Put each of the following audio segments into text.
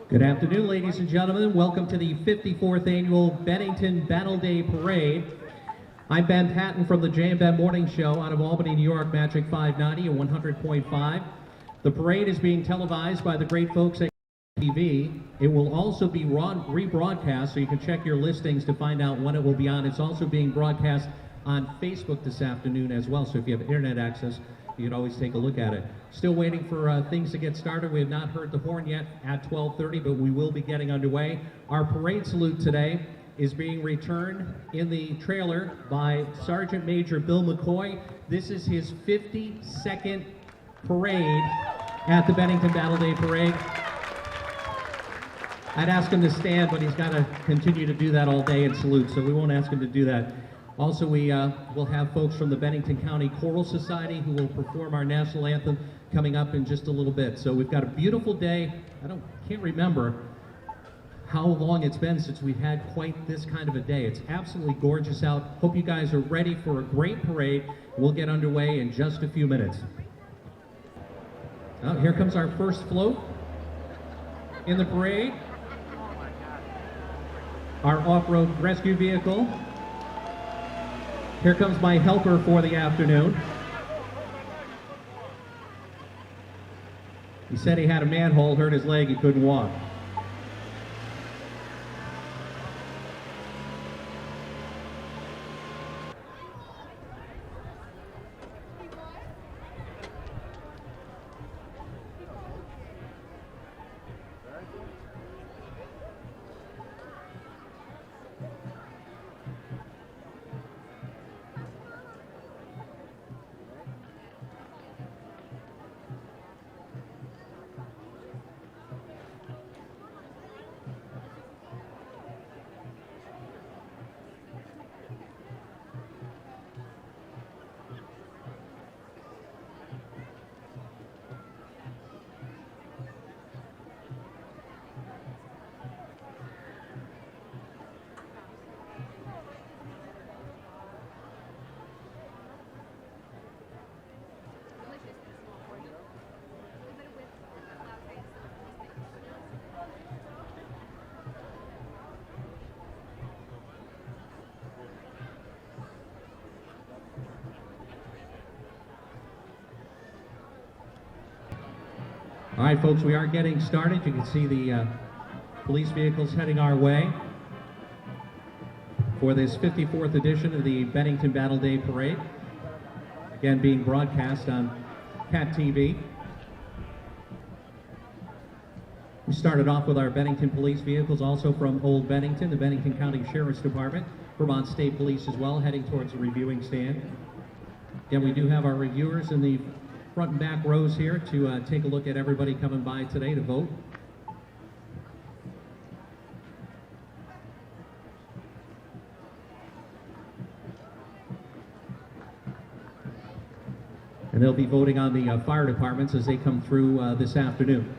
Good afternoon, ladies and gentlemen. Welcome to the 54th Annual Bennington Battle Day Parade. I'm Ben Patton from the Jay and Ben Morning Show out of Albany, New York, Magic 590 and 100.5. The parade is being televised by the great folks at TV. It will also be rebroadcast, so you can check your listings to find out when it will be on. It's also being broadcast on Facebook this afternoon as well, so if you have internet access, you can always take a look at it. Still waiting for things to get started. We have not heard the horn yet at 12:30, but we will be getting underway. Our parade salute today is being returned in the trailer by Sergeant Major Bill McCoy. This is his 52nd parade at the Bennington Battle Day Parade. I'd ask him to stand, but he's got to continue to do that all day and salute, so we won't ask him to do that. Also, we will have folks from the Bennington County Choral Society who will perform our national anthem coming up in just a little bit. So we've got a beautiful day. Can't remember how long it's been since we've had quite this kind of a day. It's absolutely gorgeous out. Hope you guys are ready for a great parade. We'll get underway in just a few minutes. Oh, here comes our first float in the parade. Our off-road rescue vehicle. Here comes my helper for the afternoon. He said he had a manhole, hurt his leg, he couldn't walk. All right, folks, we are getting started. You can see the police vehicles heading our way for this 54th edition of the Bennington Battle Day Parade. Again, being broadcast on CAT TV. We started off with our Bennington police vehicles, also from Old Bennington, the Bennington County Sheriff's Department, Vermont State Police as well, heading towards the reviewing stand. Again, we do have our reviewers in the front and back rows here to take a look at everybody coming by today to vote. And they'll be voting on the fire departments as they come through this afternoon.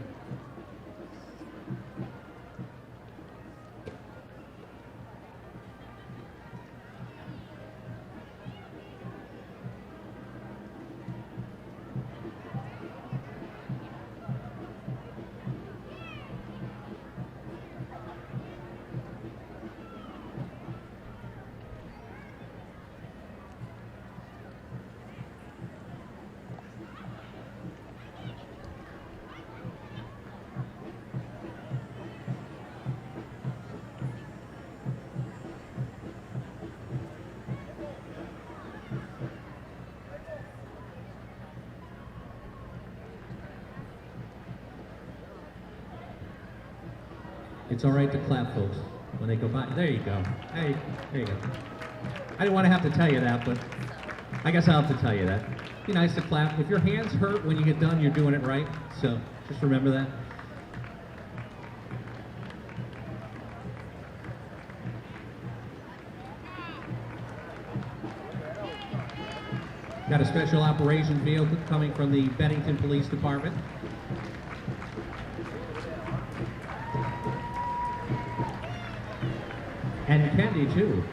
It's all right to clap, folks, when they go by. There you go. Hey, there you go. I didn't want to have to tell you that, but I guess I'll have to tell you that. Be nice to clap. If your hands hurt when you get done, you're doing it right. So just remember that. Got a special operations vehicle coming from the Bennington Police Department. And Candy, too.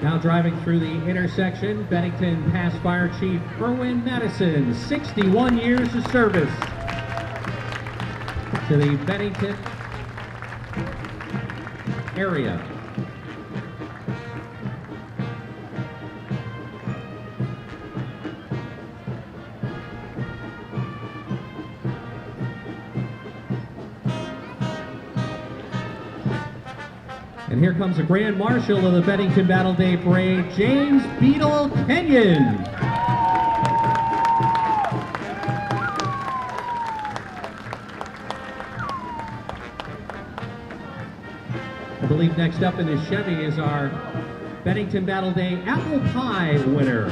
Now driving through the intersection, Bennington Past Fire Chief Erwin Madison, 61 years of service to the Bennington area. And here comes the Grand Marshal of the Bennington Battle Day Parade, James Beetle Kenyon. I believe next up in this Chevy is our Bennington Battle Day Apple Pie winner.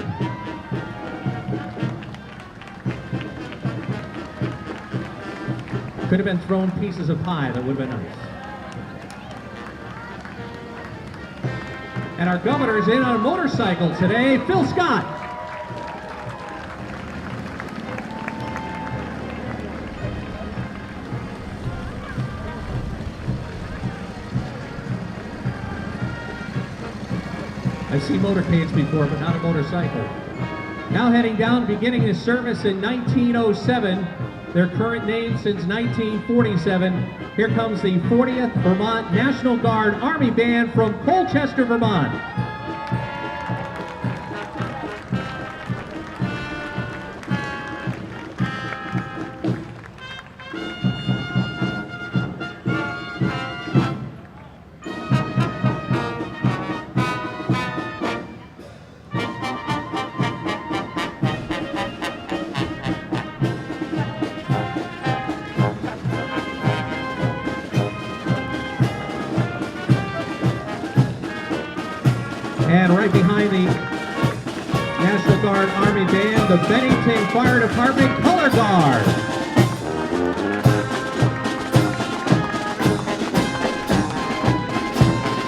Could have been thrown pieces of pie, that would have been nice. And our governor's in on a motorcycle today, Phil Scott. I've seen motorcades before, but not a motorcycle. Now heading down, beginning his service in 1907, their current name since 1947. Here comes the 40th Vermont National Guard Army Band from Colchester, Vermont. And right behind the National Guard Army Band, the Bennington Fire Department Color Guard.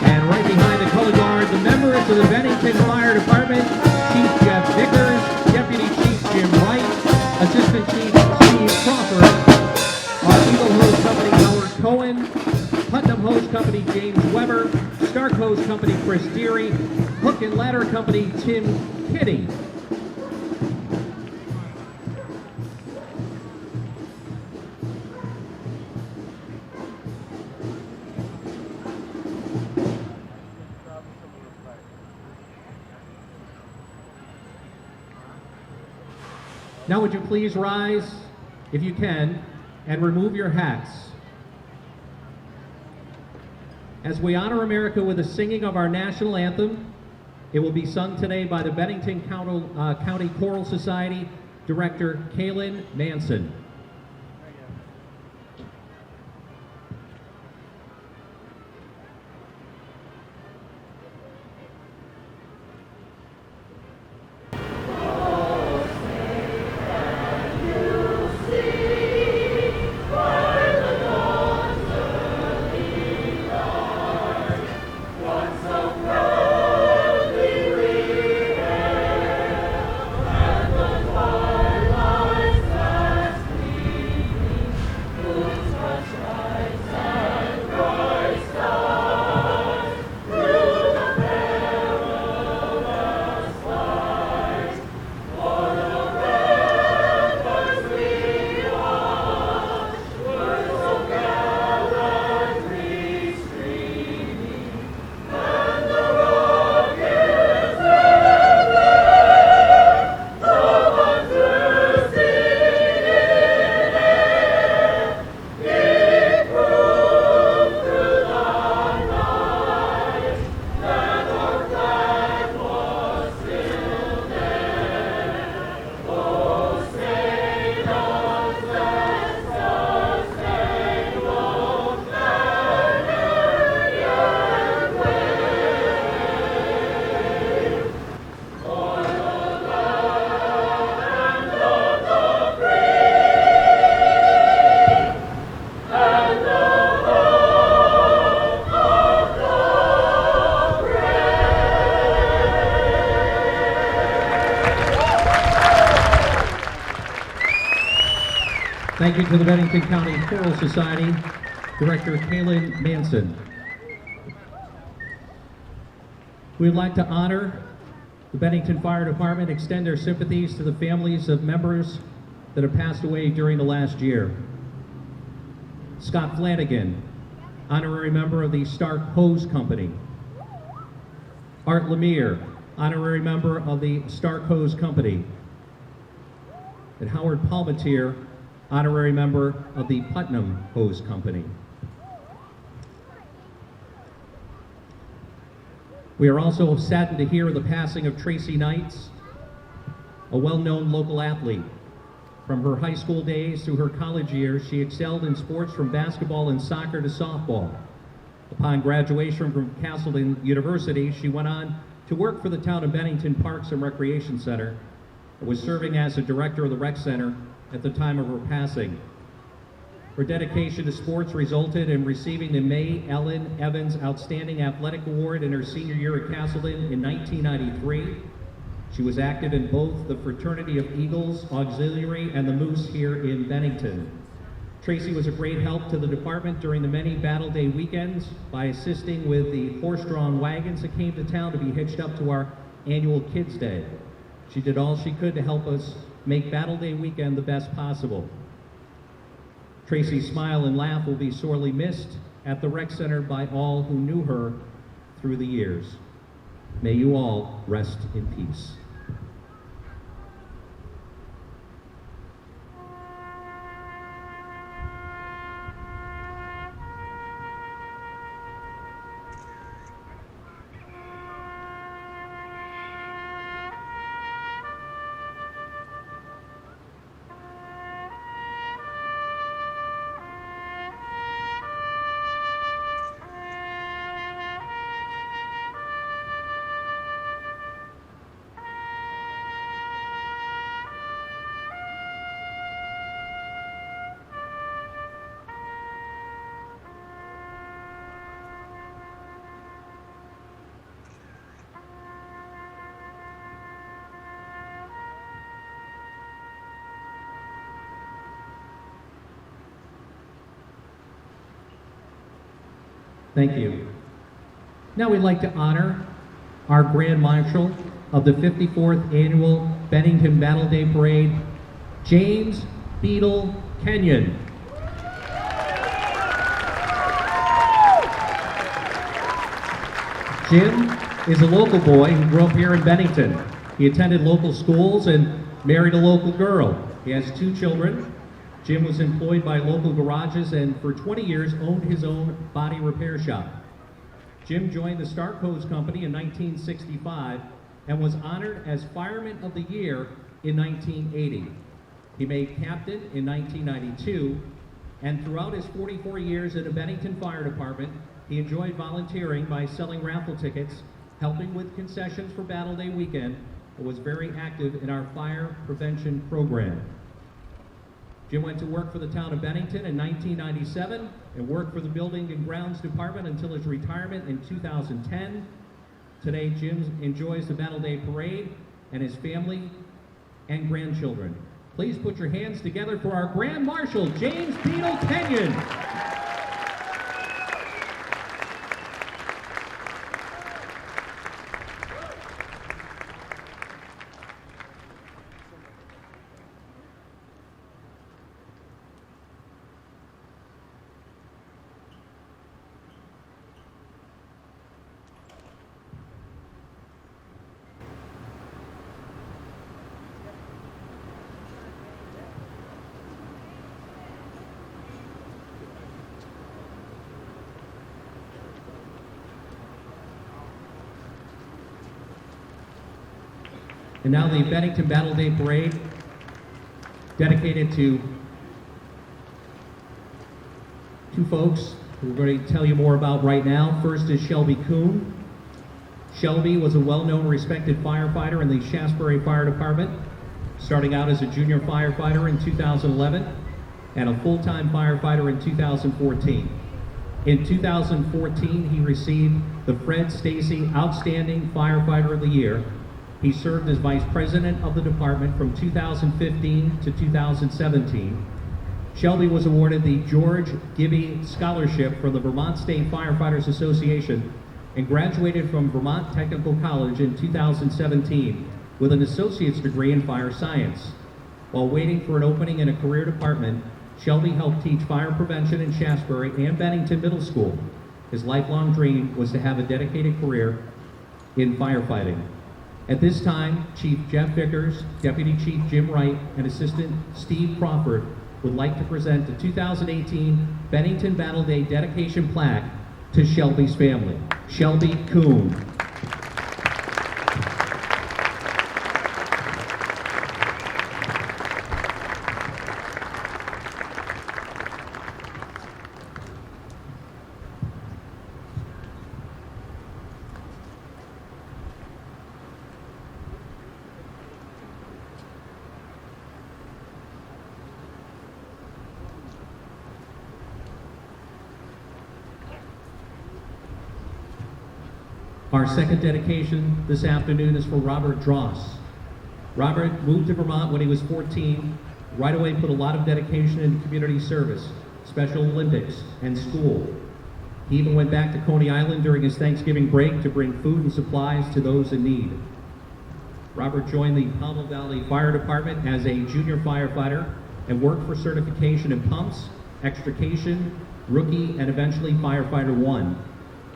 And right behind the Color Guard, the members of the Bennington Fire Department, Chief Jeff Vickers, Deputy Chief Jim Wright, Assistant Chief Steve Crawford, our Eagle Hose Company Howard Cohen, Putnam Hose Company James Weber, Stark Hose Company Chris Deary, Hook and Ladder Company Tim Kitty. Now would you please rise, if you can, and remove your hats. As we honor America with the singing of our national anthem, it will be sung today by the Bennington County Choral Society Director Kaylin Manson. Thank you to the Bennington County Choral Society, Director Kaylin Manson. We'd like to honor the Bennington Fire Department, extend their sympathies to the families of members that have passed away during the last year. Scott Flanagan, honorary member of the Stark Hose Company. Art Lemire, honorary member of the Stark Hose Company. And Howard Palmatier, honorary member of the Putnam Hose Company. We are also saddened to hear of the passing of Tracy Knights, a well-known local athlete. From her high school days through her college years, she excelled in sports from basketball and soccer to softball. Upon graduation from Castleton University, she went on to work for the town of Bennington Parks and Recreation Center and was serving as a director of the rec center at the time of her passing. Her dedication to sports resulted in receiving the May Ellen Evans Outstanding Athletic Award in her senior year at Castleton in 1993. She was active in both the Fraternity of Eagles Auxiliary and the Moose here in Bennington. Tracy was a great help to the department during the many Battle Day weekends by assisting with the horse-drawn wagons that came to town to be hitched up to our annual Kids Day. She did all she could to help us make Battle Day weekend the best possible. Tracy's smile and laugh will be sorely missed at the rec center by all who knew her through the years. May you all rest in peace. Thank you. Now we'd like to honor our Grand Marshal of the 54th Annual Bennington Battle Day Parade, James Beetle Kenyon. Jim is a local boy who grew up here in Bennington. He attended local schools and married a local girl. He has 2 children. Jim was employed by local garages and for 20 years owned his own body repair shop. Jim joined the Stark Hose Company in 1965 and was honored as Fireman of the Year in 1980. He made captain in 1992, and throughout his 44 years at the Bennington Fire Department, he enjoyed volunteering by selling raffle tickets, helping with concessions for Battle Day weekend, and was very active in our fire prevention program. Jim went to work for the town of Bennington in 1997 and worked for the Building and Grounds Department until his retirement in 2010. Today, Jim enjoys the Battle Day Parade and his family and grandchildren. Please put your hands together for our Grand Marshal, James Beetle Kenyon. And now the Bennington Battle Day Parade, dedicated to 2 folks who we're going to tell you more about right now. First is Shelby Kuhn. Shelby was a well-known, respected firefighter in the Shasbury Fire Department, starting out as a junior firefighter in 2011 and a full-time firefighter in 2014. In 2014, he received the Fred Stacy Outstanding Firefighter of the Year. He served as vice president of the department from 2015 to 2017. Shelby was awarded the George Gibby Scholarship from the Vermont State Firefighters Association and graduated from Vermont Technical College in 2017 with an associate's degree in fire science. While waiting for an opening in a career department, Shelby helped teach fire prevention in Shasbury and Bennington Middle School. His lifelong dream was to have a dedicated career in firefighting. At this time, Chief Jeff Vickers, Deputy Chief Jim Wright, and Assistant Steve Crawford would like to present the 2018 Bennington Battle Day dedication plaque to Shelby's family. Shelby Kuhn. Our second dedication this afternoon is for Robert Dross. Robert moved to Vermont when he was 14, right away put a lot of dedication into community service, Special Olympics, and school. He even went back to Coney Island during his Thanksgiving break to bring food and supplies to those in need. Robert joined the Pownell Valley Fire Department as a junior firefighter and worked for certification in pumps, extrication, rookie, and eventually firefighter 1.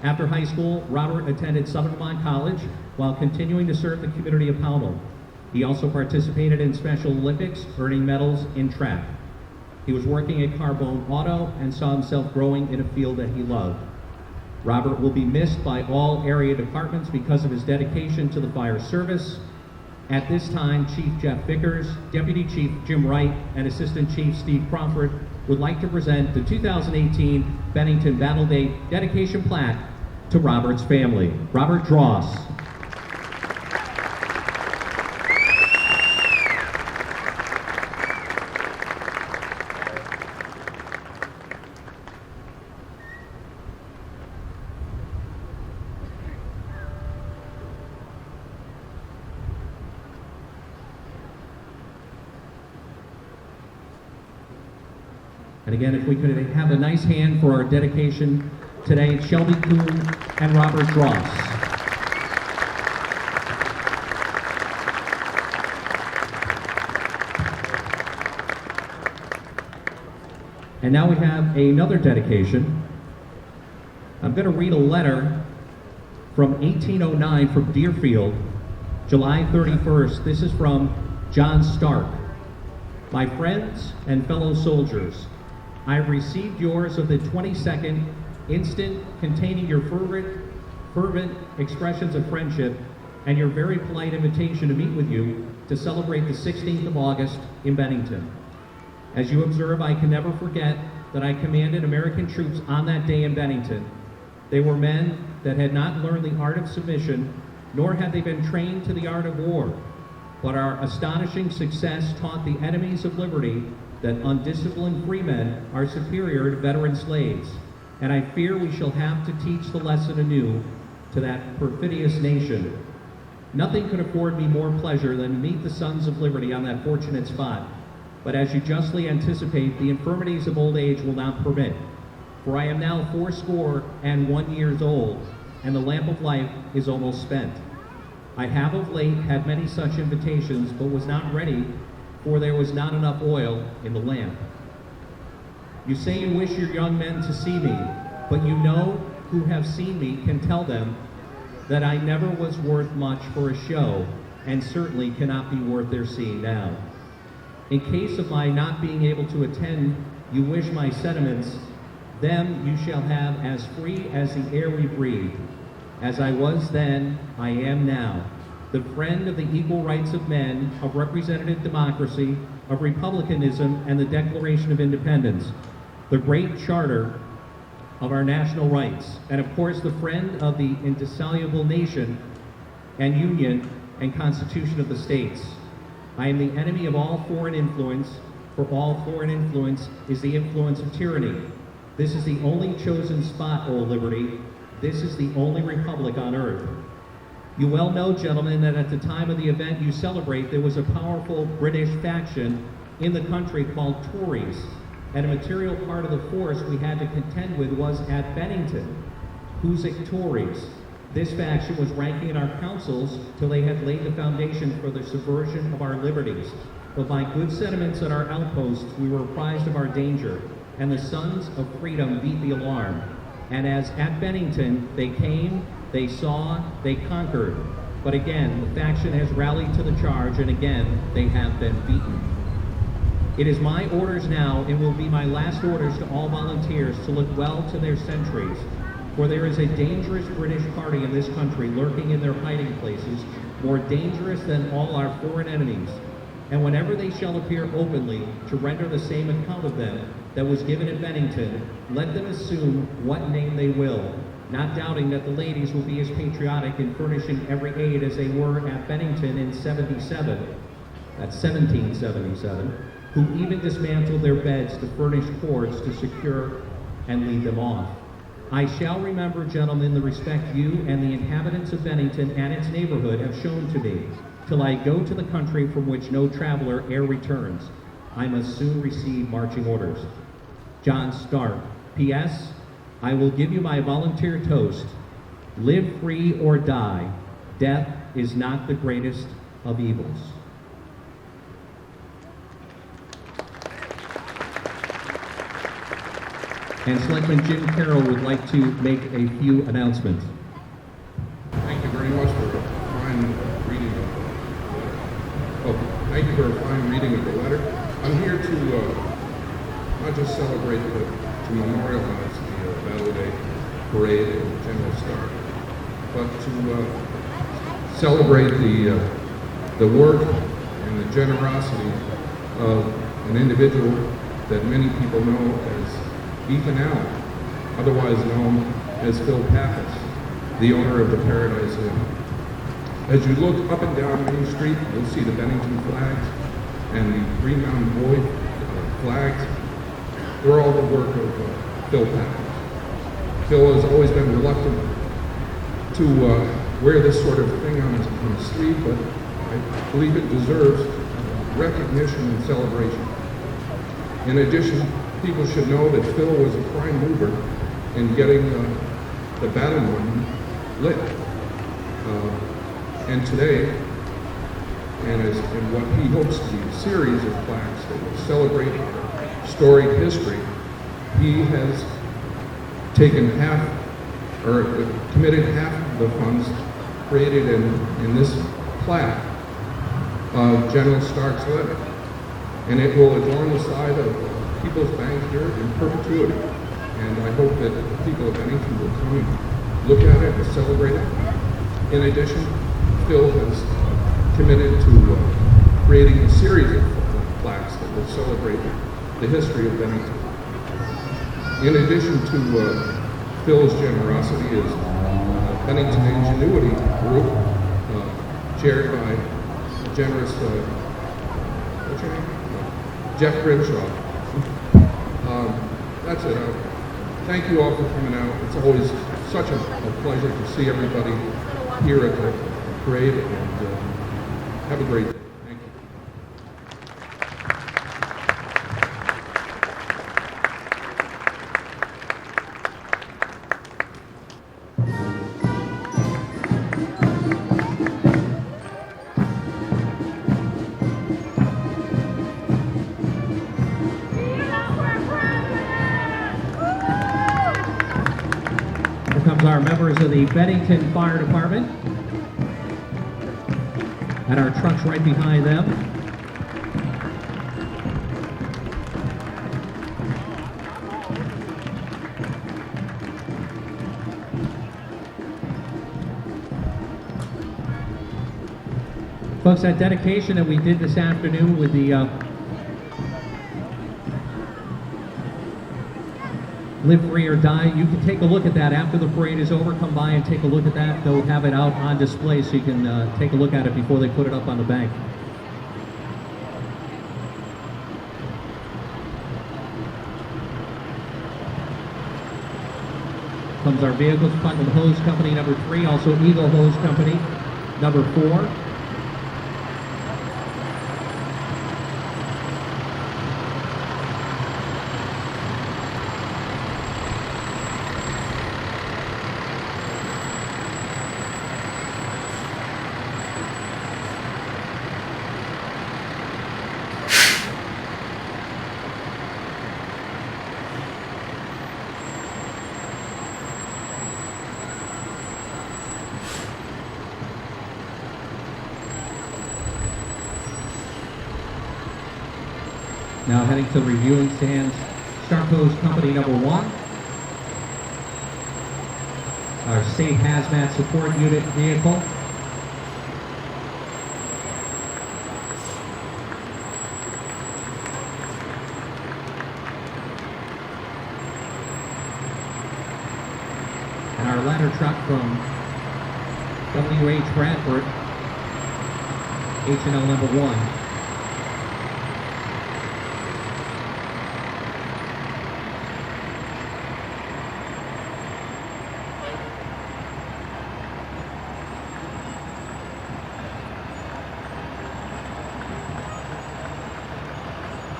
After high school, Robert attended Southern Vermont College while continuing to serve the community of Pownell. He also participated in Special Olympics, earning medals in track. He was working at Carbone Auto and saw himself growing in a field that he loved. Robert will be missed by all area departments because of his dedication to the fire service. At this time, Chief Jeff Vickers, Deputy Chief Jim Wright, and Assistant Chief Steve Crawford would like to present the 2018 Bennington Battle Day dedication plaque to Robert's family. Robert Dross. And again, if we could have a nice hand for our dedication today, Shelby Kuhn and Robert Dross. And now we have another dedication. I'm going to read a letter from 1809 from Deerfield, July 31st. This is from John Stark. My friends and fellow soldiers, I have received yours of the 22nd instant containing your fervent expressions of friendship and your very polite invitation to meet with you to celebrate the 16th of August in Bennington. As you observe, I can never forget that I commanded American troops on that day in Bennington. They were men that had not learned the art of submission, nor had they been trained to the art of war. But our astonishing success taught the enemies of liberty that undisciplined freemen are superior to veteran slaves. And I fear we shall have to teach the lesson anew to that perfidious nation. Nothing could afford me more pleasure than to meet the sons of liberty on that fortunate spot. But as you justly anticipate, the infirmities of old age will not permit. For I am now 81 years old, and the lamp of life is almost spent. I have of late had many such invitations, but was not ready, for there was not enough oil in the lamp. You say you wish your young men to see me, but you know who have seen me can tell them that I never was worth much for a show, and certainly cannot be worth their seeing now. In case of my not being able to attend, you wish my sentiments, them you shall have as free as the air we breathe. As I was then, I am now, the friend of the equal rights of men, of representative democracy, of republicanism, and the Declaration of Independence, the great charter of our national rights, and of course the friend of the indissoluble nation and union and constitution of the states. I am the enemy of all foreign influence, for all foreign influence is the influence of tyranny. This is the only chosen spot, O liberty. This is the only republic on earth. You well know, gentlemen, that at the time of the event you celebrate, there was a powerful British faction in the country called Tories, and a material part of the force we had to contend with was at Bennington. Who's it Tories? This faction was ranking in our councils till they had laid the foundation for the subversion of our liberties. But by good sentiments at our outposts, we were apprised of our danger, and the sons of freedom beat the alarm. And as at Bennington, they came, they saw, they conquered. But again, the faction has rallied to the charge, and again, they have been beaten. It is my orders now, and will be my last orders to all volunteers, to look well to their sentries. For there is a dangerous British party in this country lurking in their hiding places, more dangerous than all our foreign enemies. And whenever they shall appear openly, to render the same account of them that was given at Bennington, let them assume what name they will, not doubting that the ladies will be as patriotic in furnishing every aid as they were at Bennington in 77, that's 1777, who even dismantled their beds to furnish cords to secure and lead them off. I shall remember, gentlemen, the respect you and the inhabitants of Bennington and its neighborhood have shown to me, till I go to the country from which no traveler e'er returns. I must soon receive marching orders. John Stark. P.S. I will give you my volunteer toast. Live free or die. Death is not the greatest of evils. And Selectman Jim Carroll would like to make a few announcements. Thank you very much for a fine reading thank you for a fine reading of the letter. I'm here to not just celebrate, but to memorialize the Battle Day Parade and General Stark, but to celebrate the work and the generosity of an individual that many people know as Ethan Allen, otherwise known as Phil Pappas, the owner of the Paradise Inn. As you look up and down Main Street, you'll see the Bennington flags and the Green Mountain Boy flags. They're all the work of Phil Pappas. Phil has always been reluctant to wear this sort of thing on his sleeve, but I believe it deserves recognition and celebration. In addition, people should know that Phil was a prime mover in getting the battle line lit. And today, and in what he hopes to be a series of plaques that will celebrate storied history, he has taken committed half of the funds created in this plaque of General Stark's letter. And it will adorn the side of People's Bank here in perpetuity. And I hope that the people of Bennington will come and look at it and celebrate it. In addition, Phil has committed to creating a series of plaques that will celebrate the history of Bennington. In addition to Phil's generosity is Bennington Ingenuity Group, chaired by generous, what's your name? Jeff Grimshaw. That's it. Thank you all for coming out. It's always such a pleasure to see everybody here at the parade, and have a great day. Thank you. Here comes our members of the Bennington Fire Department, and our trucks right behind them. Folks, that dedication that we did this afternoon with the Live Free or Die, you can take a look at that after the parade is over. Come by and take a look at that. They'll have it out on display so you can take a look at it before they put it up on the bank. Comes our vehicles, Putnam Hose Company number 3, also Eagle Hose Company number 4. Now heading to the reviewing stands, Star Post Company number 1. Our State Hazmat Support Unit vehicle. And our ladder truck from W.H. Bradford, H&L number 1.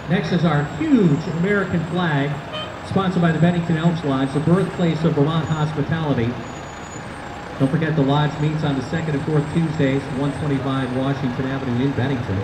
Next is our huge American flag, sponsored by the Bennington Elks Lodge, the birthplace of Vermont hospitality. Don't forget the lodge meets on the 2nd and 4th Tuesdays, 125 Washington Avenue in Bennington.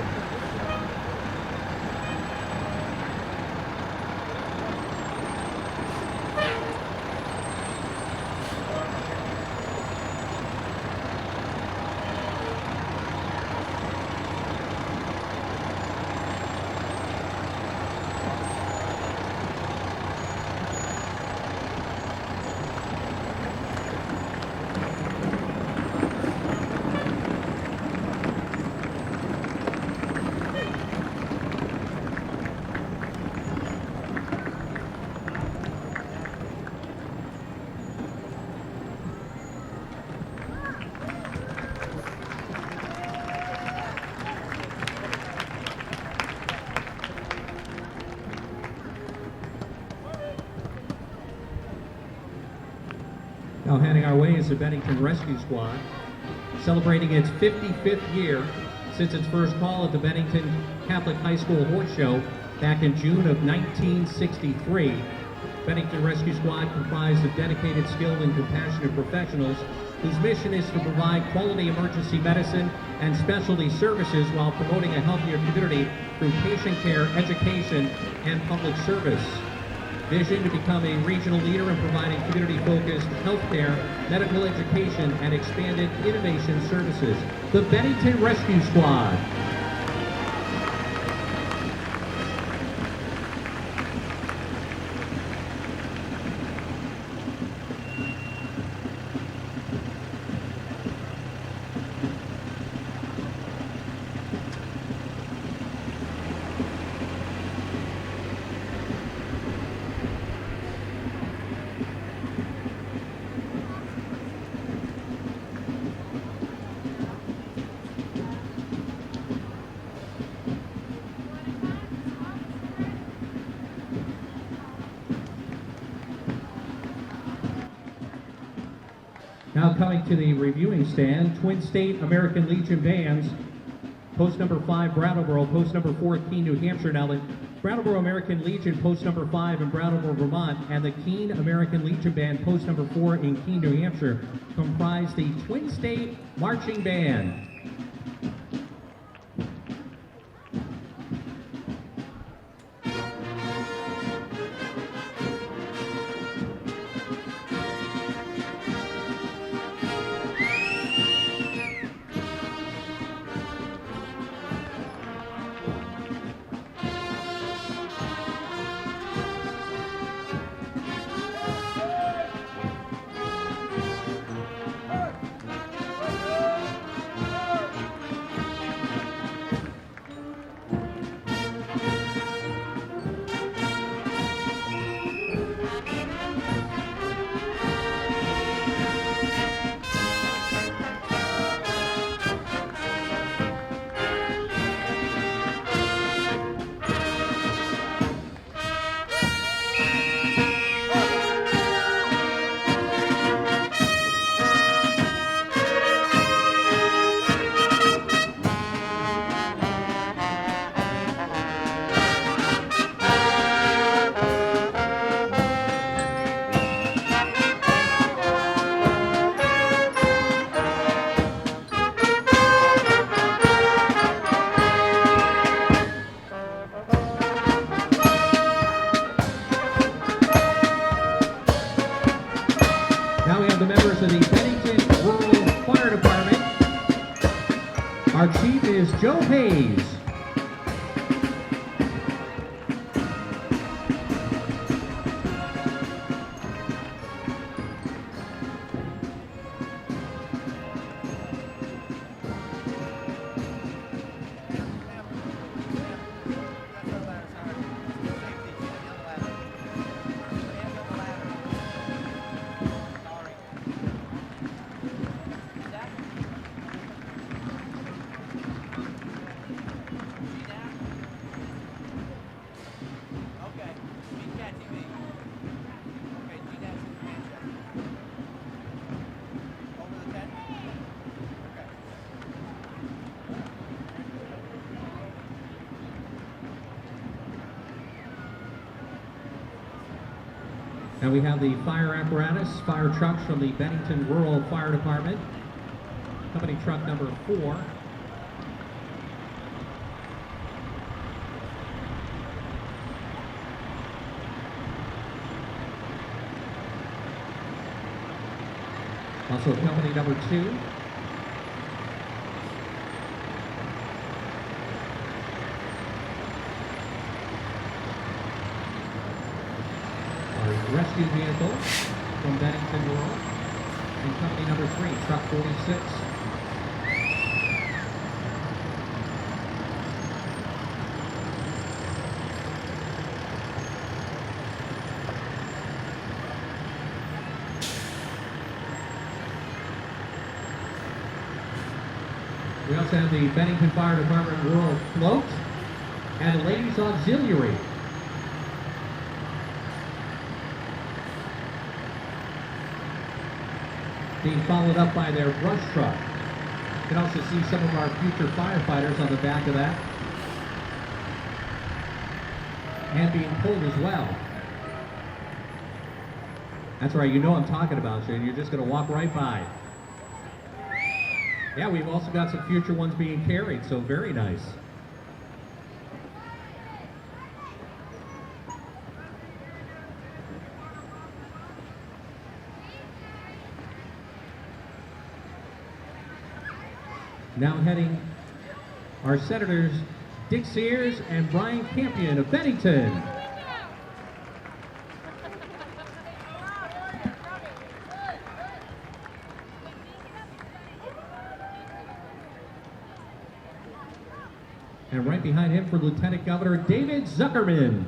Now heading our way is the Bennington Rescue Squad, celebrating its 55th year since its first call at the Bennington Catholic High School Horse Show back in June of 1963. Bennington Rescue Squad comprised of dedicated, skilled, and compassionate professionals whose mission is to provide quality emergency medicine and specialty services while promoting a healthier community through patient care, education, and public service. Vision to become a regional leader in providing community-focused healthcare, medical education, and expanded innovation services. The Bennington Rescue Squad. Now coming to the reviewing stand, Twin State American Legion bands, post number 5, Brattleboro, post number 4, Keene, New Hampshire. Now the Brattleboro American Legion, post number 5 in Brattleboro, Vermont, and the Keene American Legion band, post number 4 in Keene, New Hampshire, comprise the Twin State Marching Band. And we have the fire apparatus, fire trucks from the Bennington Rural Fire Department. Company truck number 4. Also company number 2. Our rescue vehicle from Bennington Rural. And company number 3, truck 46. We also have the Bennington Fire Department Rural Float and the Ladies Auxiliary. Being followed up by their brush truck. You can also see some of our future firefighters on the back of that. And being pulled as well. That's right, you know I'm talking about, Shane. You're just going to walk right by. Yeah, we've also got some future ones being carried, so very nice. Now heading our Senators Dick Sears and Brian Campion of Bennington. And right behind him for Lieutenant Governor David Zuckerman.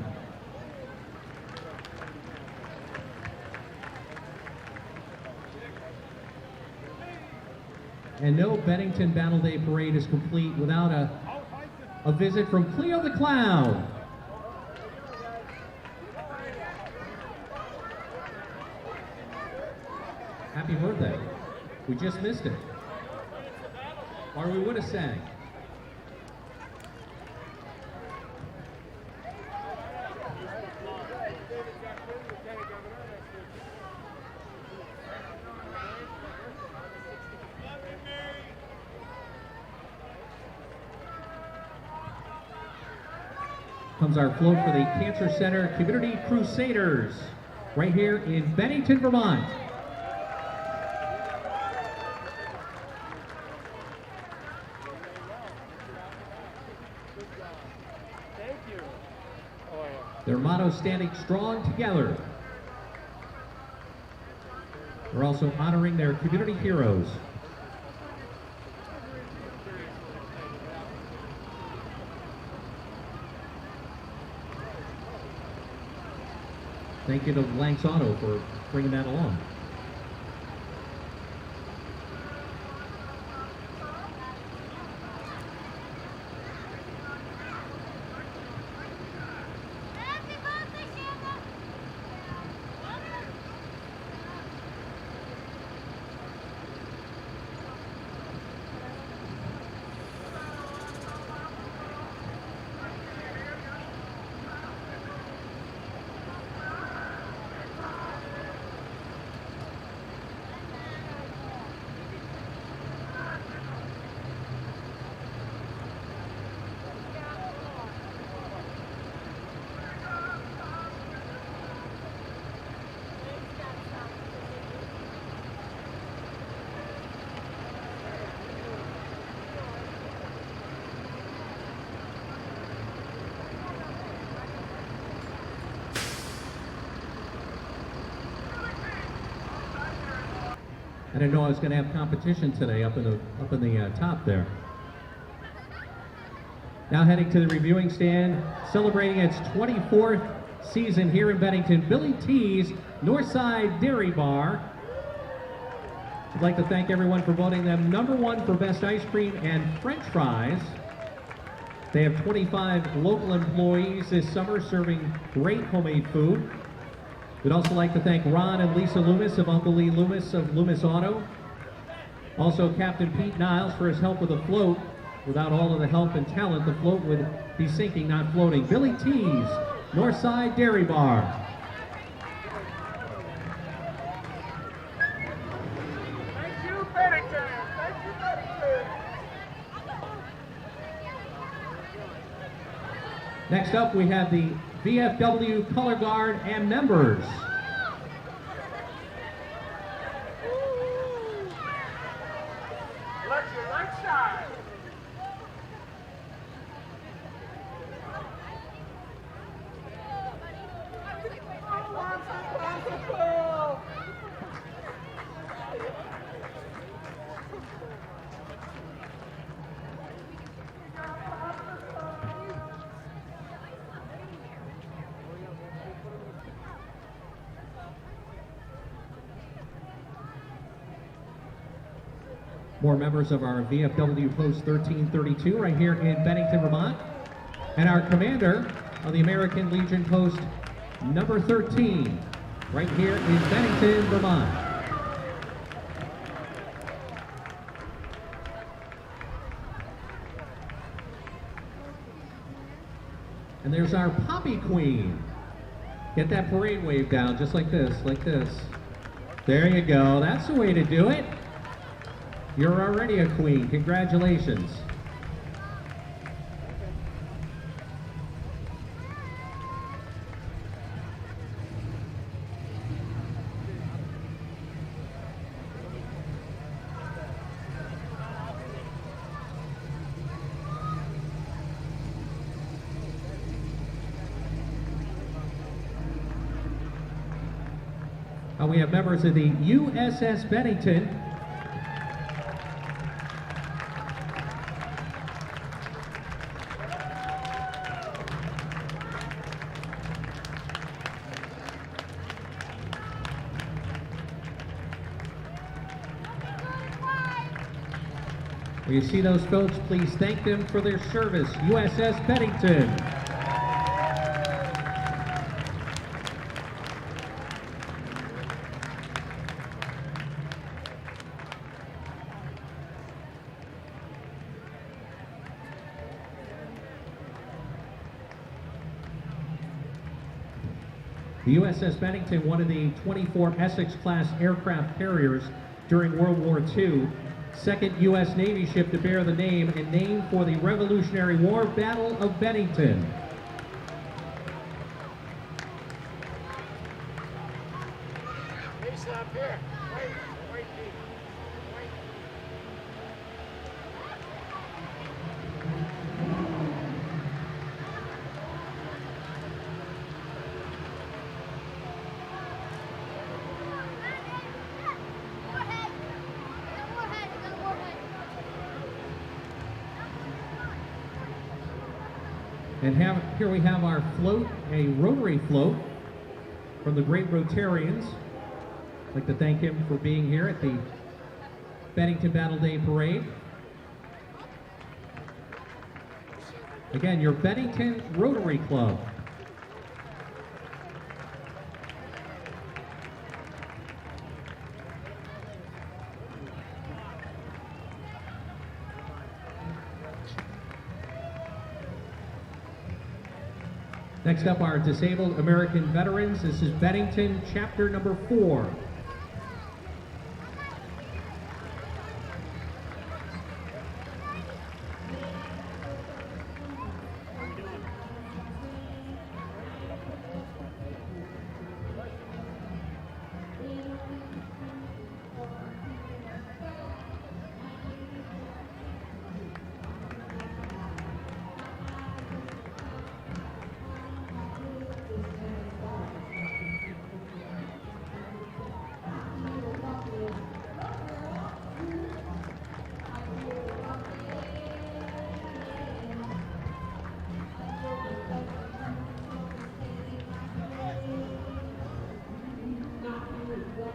And no Bennington Battle Day Parade is complete without a visit from Cleo the Clown. Happy birthday. We just missed it. Or we would have sang. Comes our float for the Cancer Center Community Crusaders, right here in Bennington, Vermont. Thank you. Oh, yeah. Their motto, standing strong together. We're also honoring their community heroes. Thank you to Lanks Auto for bringing that along. I didn't know I was going to have competition today up in the top there. Now heading to the reviewing stand, celebrating its 24th season here in Bennington, Billy T's Northside Dairy Bar. I'd like to thank everyone for voting them #1 for best ice cream and French fries. They have 25 local employees this summer serving great homemade food. We'd also like to thank Ron and Lisa Loomis of Uncle Lee Loomis of Loomis Auto. Also Captain Pete Niles for his help with the float. Without all of the help and talent, the float would be sinking, not floating. Billy T's Northside Dairy Bar. Next up, we have the VFW Color Guard and members. Let your light shine. More members of our VFW Post 1332 right here in Bennington, Vermont. And our commander of the American Legion Post number 13 right here in Bennington, Vermont. And there's our Poppy Queen. Get that parade wave down just like this, like this. There you go, that's the way to do it. You're already a queen, congratulations. We have members of the USS Bennington. When you see those folks, please thank them for their service. USS Bennington. The USS Bennington, one of the 24 Essex-class aircraft carriers during World War II, second U.S. Navy ship to bear the name and named for the Revolutionary War Battle of Bennington. Lisa, up here. Wait, Pete. Wait. And here we have our float, a Rotary float from the great Rotarians. I'd like to thank him for being here at the Bennington Battle Day Parade. Again, your Bennington Rotary Club. Next up, our Disabled American Veterans. This is Bennington, chapter number 4.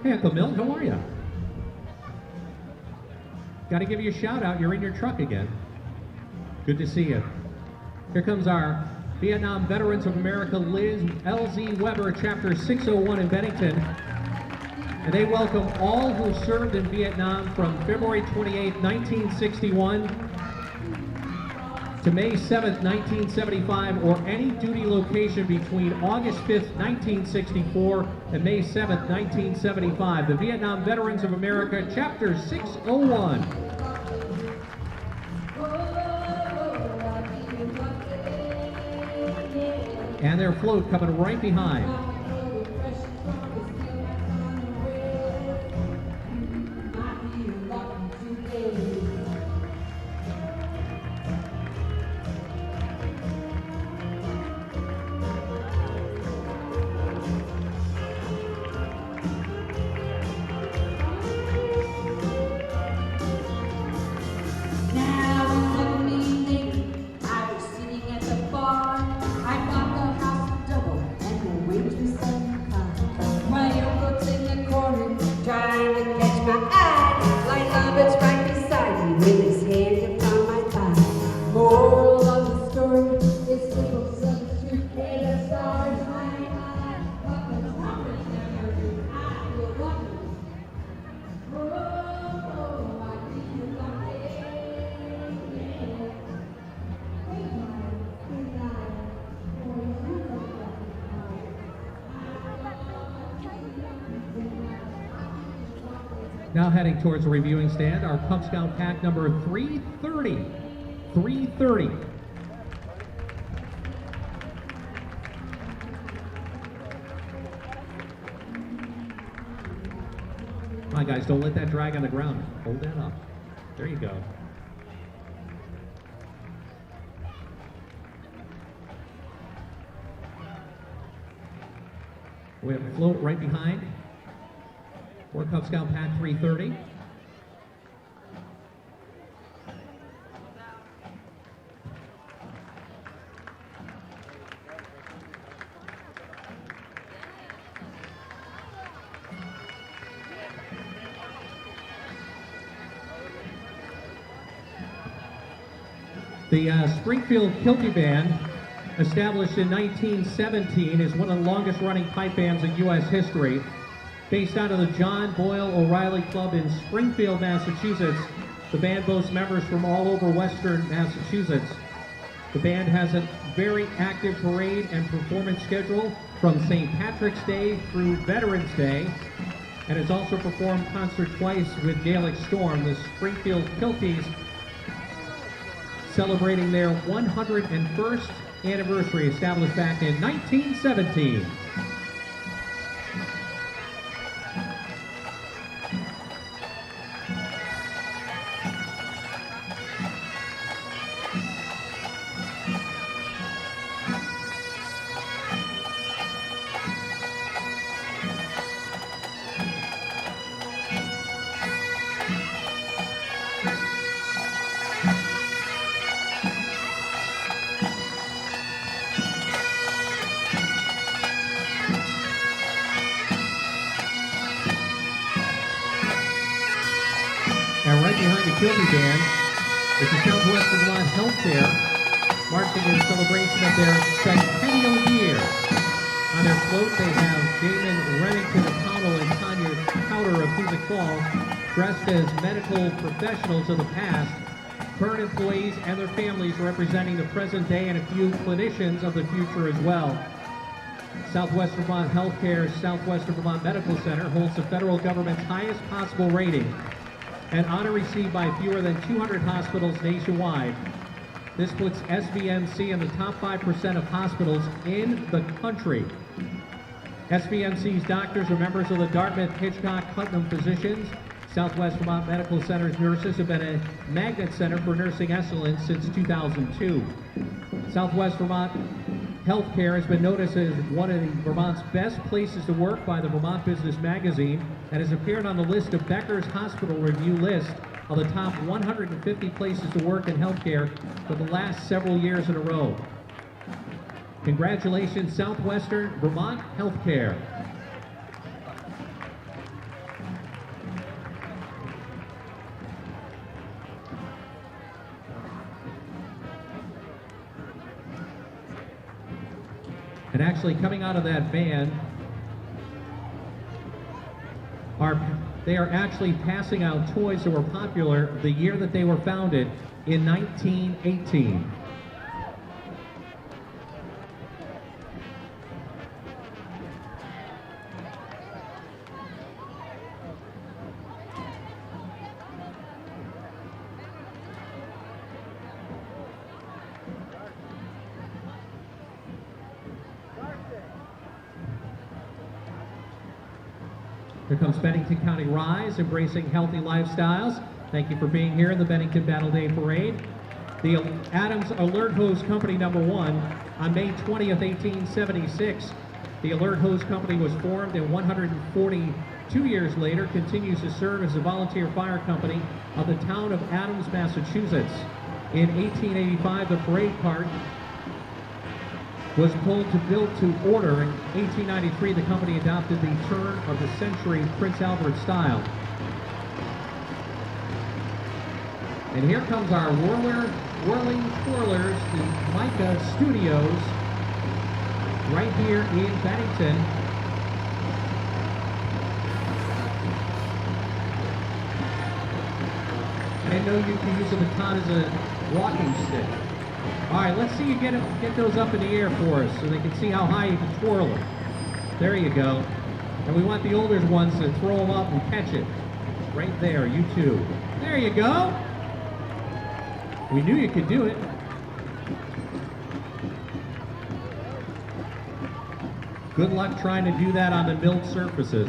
Hey, Uncle Milt, how are you? Got to give you a shout out. You're in your truck again. Good to see you. Here comes our Vietnam Veterans of America, Liz L.Z. Weber, Chapter 601 in Bennington. And they welcome all who served in Vietnam from February 28, 1961 to May 7th, 1975, or any duty location between August 5th, 1964 and May 7th, 1975. The Vietnam Veterans of America, Chapter 601. And their float coming right behind. Now heading towards the reviewing stand, our Cub Scout pack number 330. 330. Come on, guys, don't let that drag on the ground. Hold that up. There you go. We have a float right behind. For Cub Scout pack 330. The Springfield Kiltie Band, established in 1917, is one of the longest running pipe bands in U.S. history. Based out of the John Boyle O'Reilly Club in Springfield, Massachusetts, the band boasts members from all over Western Massachusetts. The band has a very active parade and performance schedule from St. Patrick's Day through Veterans Day, and has also performed concert twice with Gaelic Storm. The Springfield Kilties celebrating their 101st anniversary, established back in 1917. And right behind the Kiltie Band is the Southwestern Vermont Healthcare, marching in celebration of their centennial year. On their float, they have Damon Remington of Powell and Tanya Powder of Hoosick Falls, dressed as medical professionals of the past, current employees and their families representing the present day, and a few clinicians of the future as well. Southwestern Vermont Healthcare's Southwestern Vermont Medical Center holds the federal government's highest possible rating, an honor received by fewer than 200 hospitals nationwide. This puts SVMC in the top 5% of hospitals in the country. SVMC's doctors are members of the Dartmouth Hitchcock Putnam Physicians. Southwest Vermont Medical Center's nurses have been a magnet center for nursing excellence since 2002. Southwest Vermont Healthcare has been noticed as one of Vermont's best places to work by the Vermont Business Magazine, and has appeared on the list of Becker's Hospital Review list of the top 150 places to work in healthcare for the last several years in a row. Congratulations, Southwestern Vermont Healthcare. And actually, coming out of that van, they are actually passing out toys that were popular the year that they were founded in 1918. Here comes Bennington County Rise, embracing healthy lifestyles. Thank you for being here in the Bennington Battle Day Parade. The Adams Alert Hose Company #1 on May 20th, 1876. The Alert Hose Company was formed, and 142 years later continues to serve as a volunteer fire company of the town of Adams, Massachusetts. In 1885, the parade cart was pulled to build to order. In 1893, the company adopted the turn of the century Prince Albert style. And here comes our Whirling Twirlers, the Micah Studios, right here in Bennington. I know you can use the baton as a walking stick. All right, let's see you get those up in the air for us so they can see how high you can twirl them. There you go. And we want the older ones to throw them up and catch it. Right there, you too. There you go. We knew you could do it. Good luck trying to do that on the milled surfaces.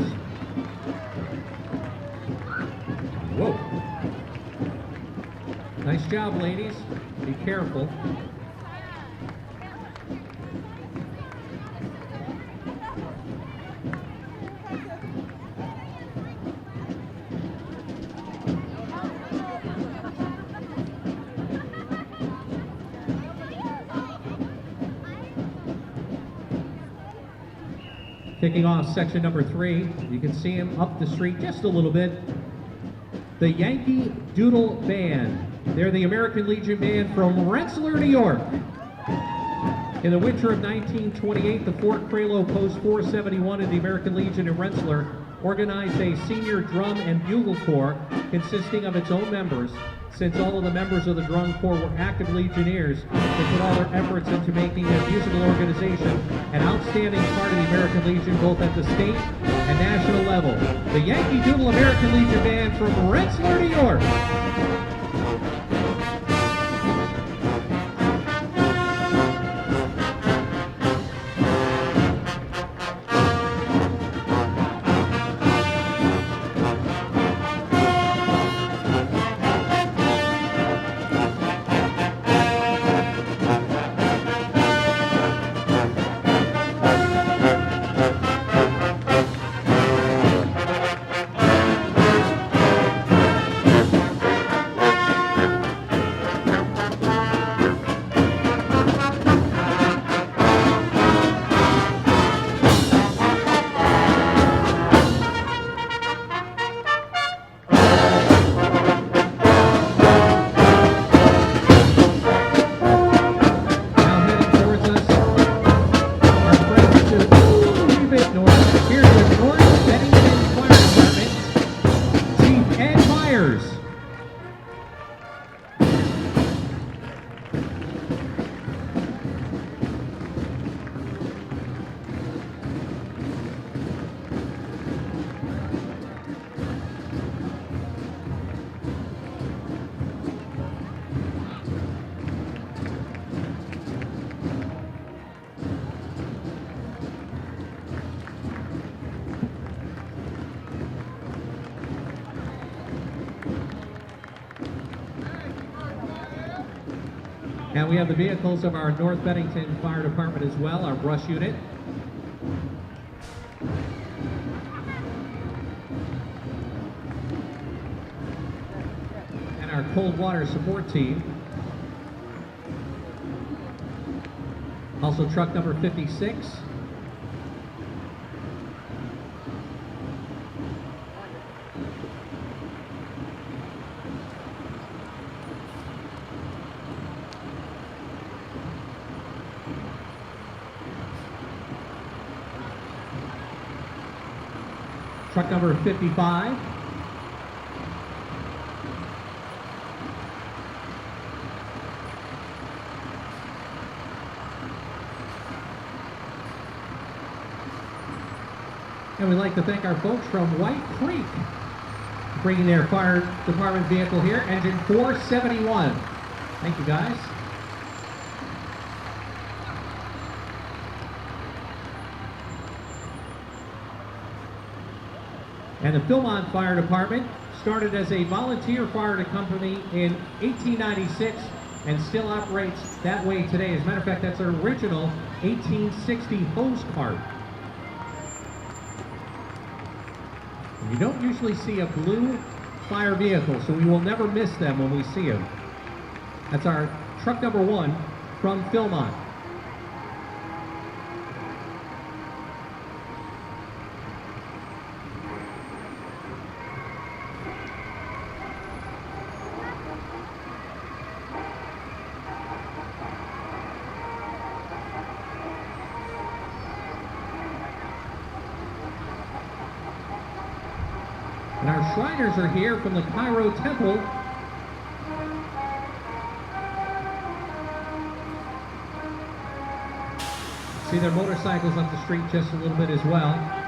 Whoa. Nice job, ladies. Be careful. Kicking off section number 3, you can see him up the street just a little bit. The Yankee Doodle Band. They're the American Legion Band from Rensselaer, New York. In the winter of 1928, the Fort Craylow Post 471 of the American Legion in Rensselaer organized a senior drum and bugle corps consisting of its own members. Since all of the members of the drum corps were active Legionnaires, they put all their efforts into making their musical organization an outstanding part of the American Legion, both at the state and national level. The Yankee Doodle American Legion Band from Rensselaer, New York. And we have the vehicles of our North Bennington Fire Department as well, our brush unit. And our cold water support team. Also truck number 56. Truck number 55. And we'd like to thank our folks from White Creek bringing their fire department vehicle here, engine 471. Thank you, guys. And the Philmont Fire Department started as a volunteer fire company in 1896 and still operates that way today. As a matter of fact, that's an original 1860 hose cart. And you don't usually see a blue fire vehicle, so we will never miss them when we see them. That's our truck number 1 from Philmont. And our Shriners are here from the Cairo Temple. See their motorcycles up the street just a little bit as well.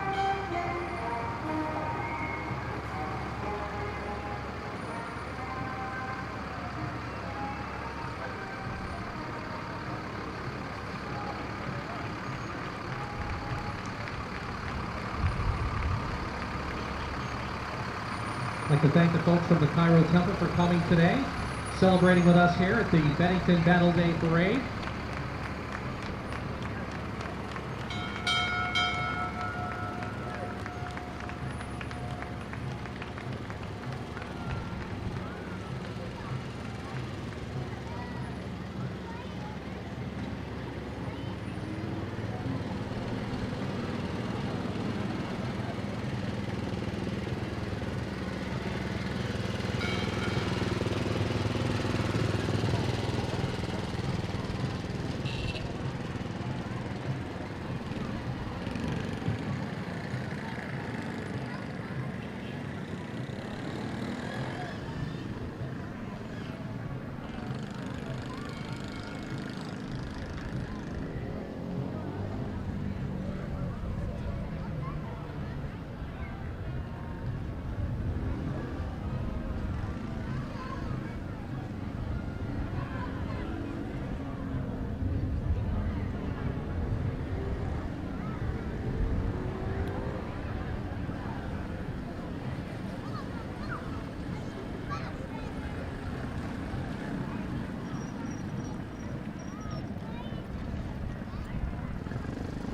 I'd like to thank the folks from the Cairo Temple for coming today, celebrating with us here at the Bennington Battle Day Parade.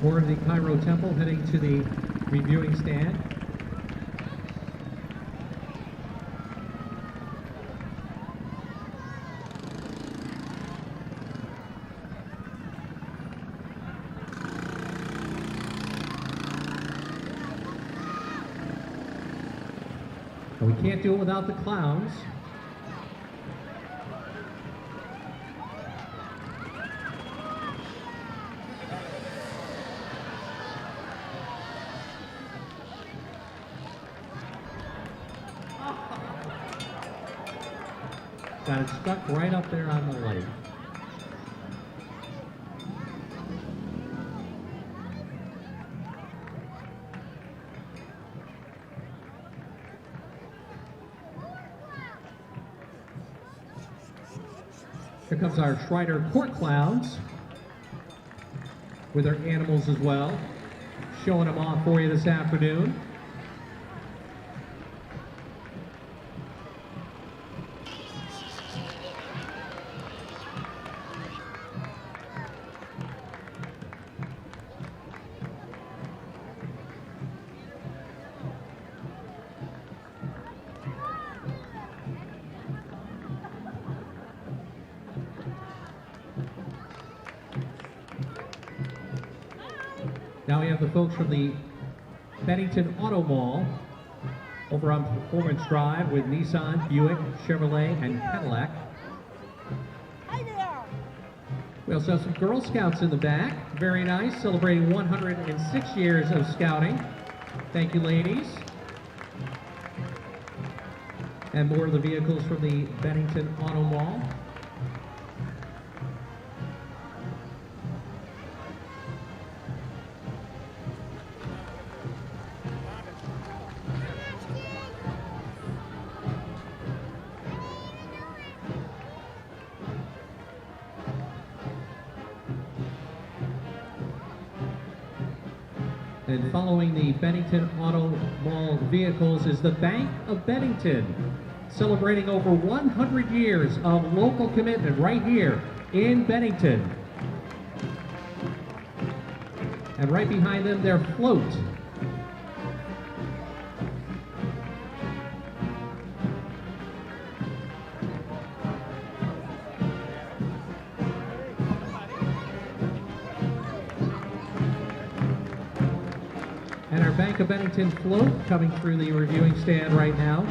More of the Cairo Temple heading to the reviewing stand. And we can't do it without the clowns. Got it stuck right up there on the light. Here comes our Shriner Court Clowns with their animals as well, showing them off for you this afternoon. Now we have the folks from the Bennington Auto Mall over on Performance Drive with Nissan, Buick, Chevrolet, and Cadillac. Hi there! We also have some Girl Scouts in the back. Very nice, celebrating 106 years of scouting. Thank you, ladies. And more of the vehicles from the Bennington Auto Mall. And following the Bennington Auto Mall vehicles is the Bank of Bennington, celebrating over 100 years of local commitment right here in Bennington. And right behind them, their float. And our Bank of Bennington float coming through the reviewing stand right now.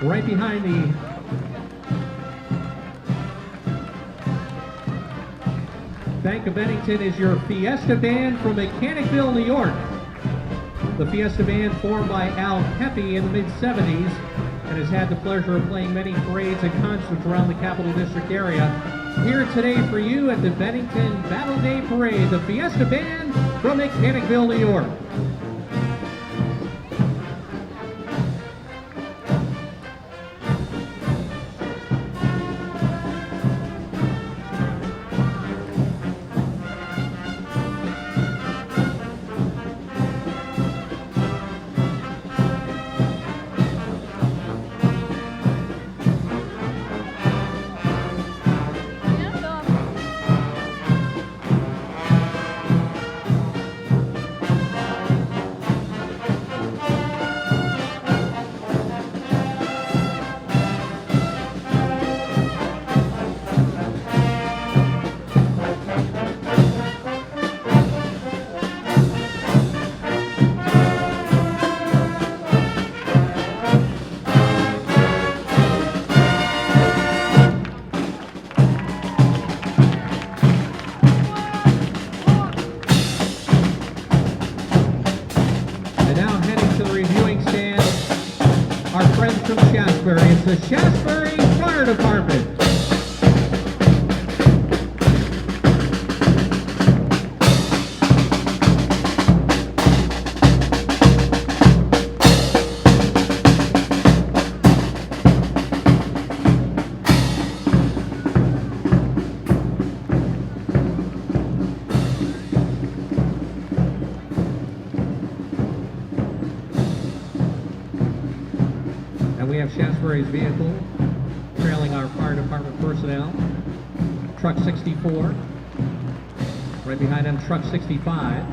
Right behind the Bank of Bennington is your Fiesta Band from Mechanicville, New York. The Fiesta Band, formed by Al Pepe in the mid-70s, and has had the pleasure of playing many parades and concerts around the Capital District area. Here today for you at the Bennington Battle Day Parade, the Fiesta Band from Mechanicville, New York. It's the Shasbury Fire Department. And we have Shasbury's vehicle trailing our fire department personnel. Truck 64. Right behind him, truck 65.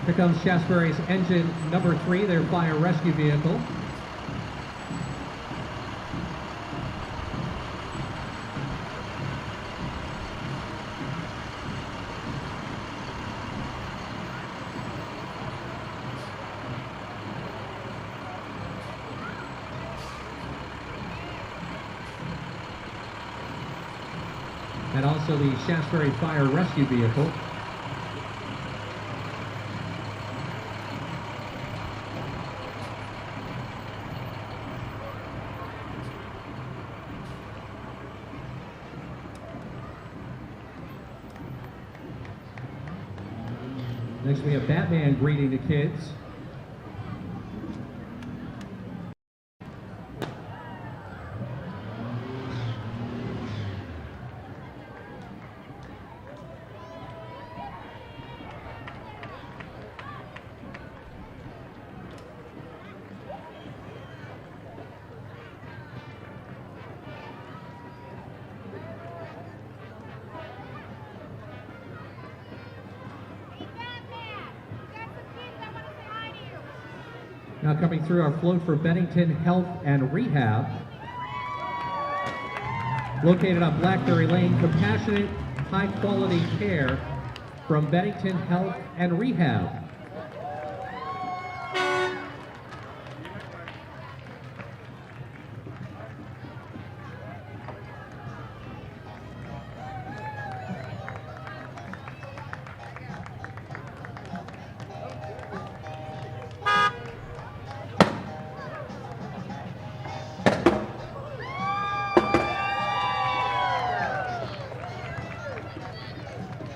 Here comes Shasbury's engine number 3, their fire rescue vehicle. And also the Shasbury Fire Rescue Vehicle. Next we have Batman greeting the kids. Now coming through our float for Bennington Health and Rehab. Located on Blackberry Lane, compassionate, high-quality care from Bennington Health and Rehab.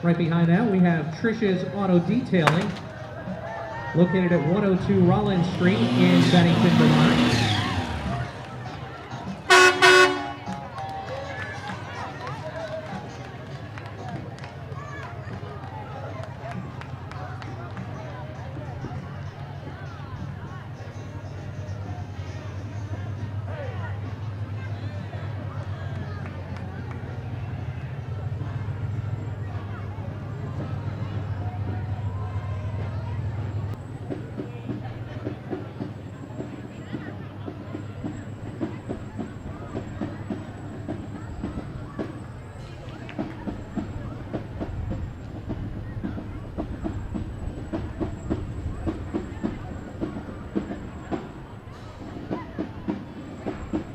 Right behind that, we have Trish's Auto Detailing, located at 102 Rollins Street in Bennington, Vermont.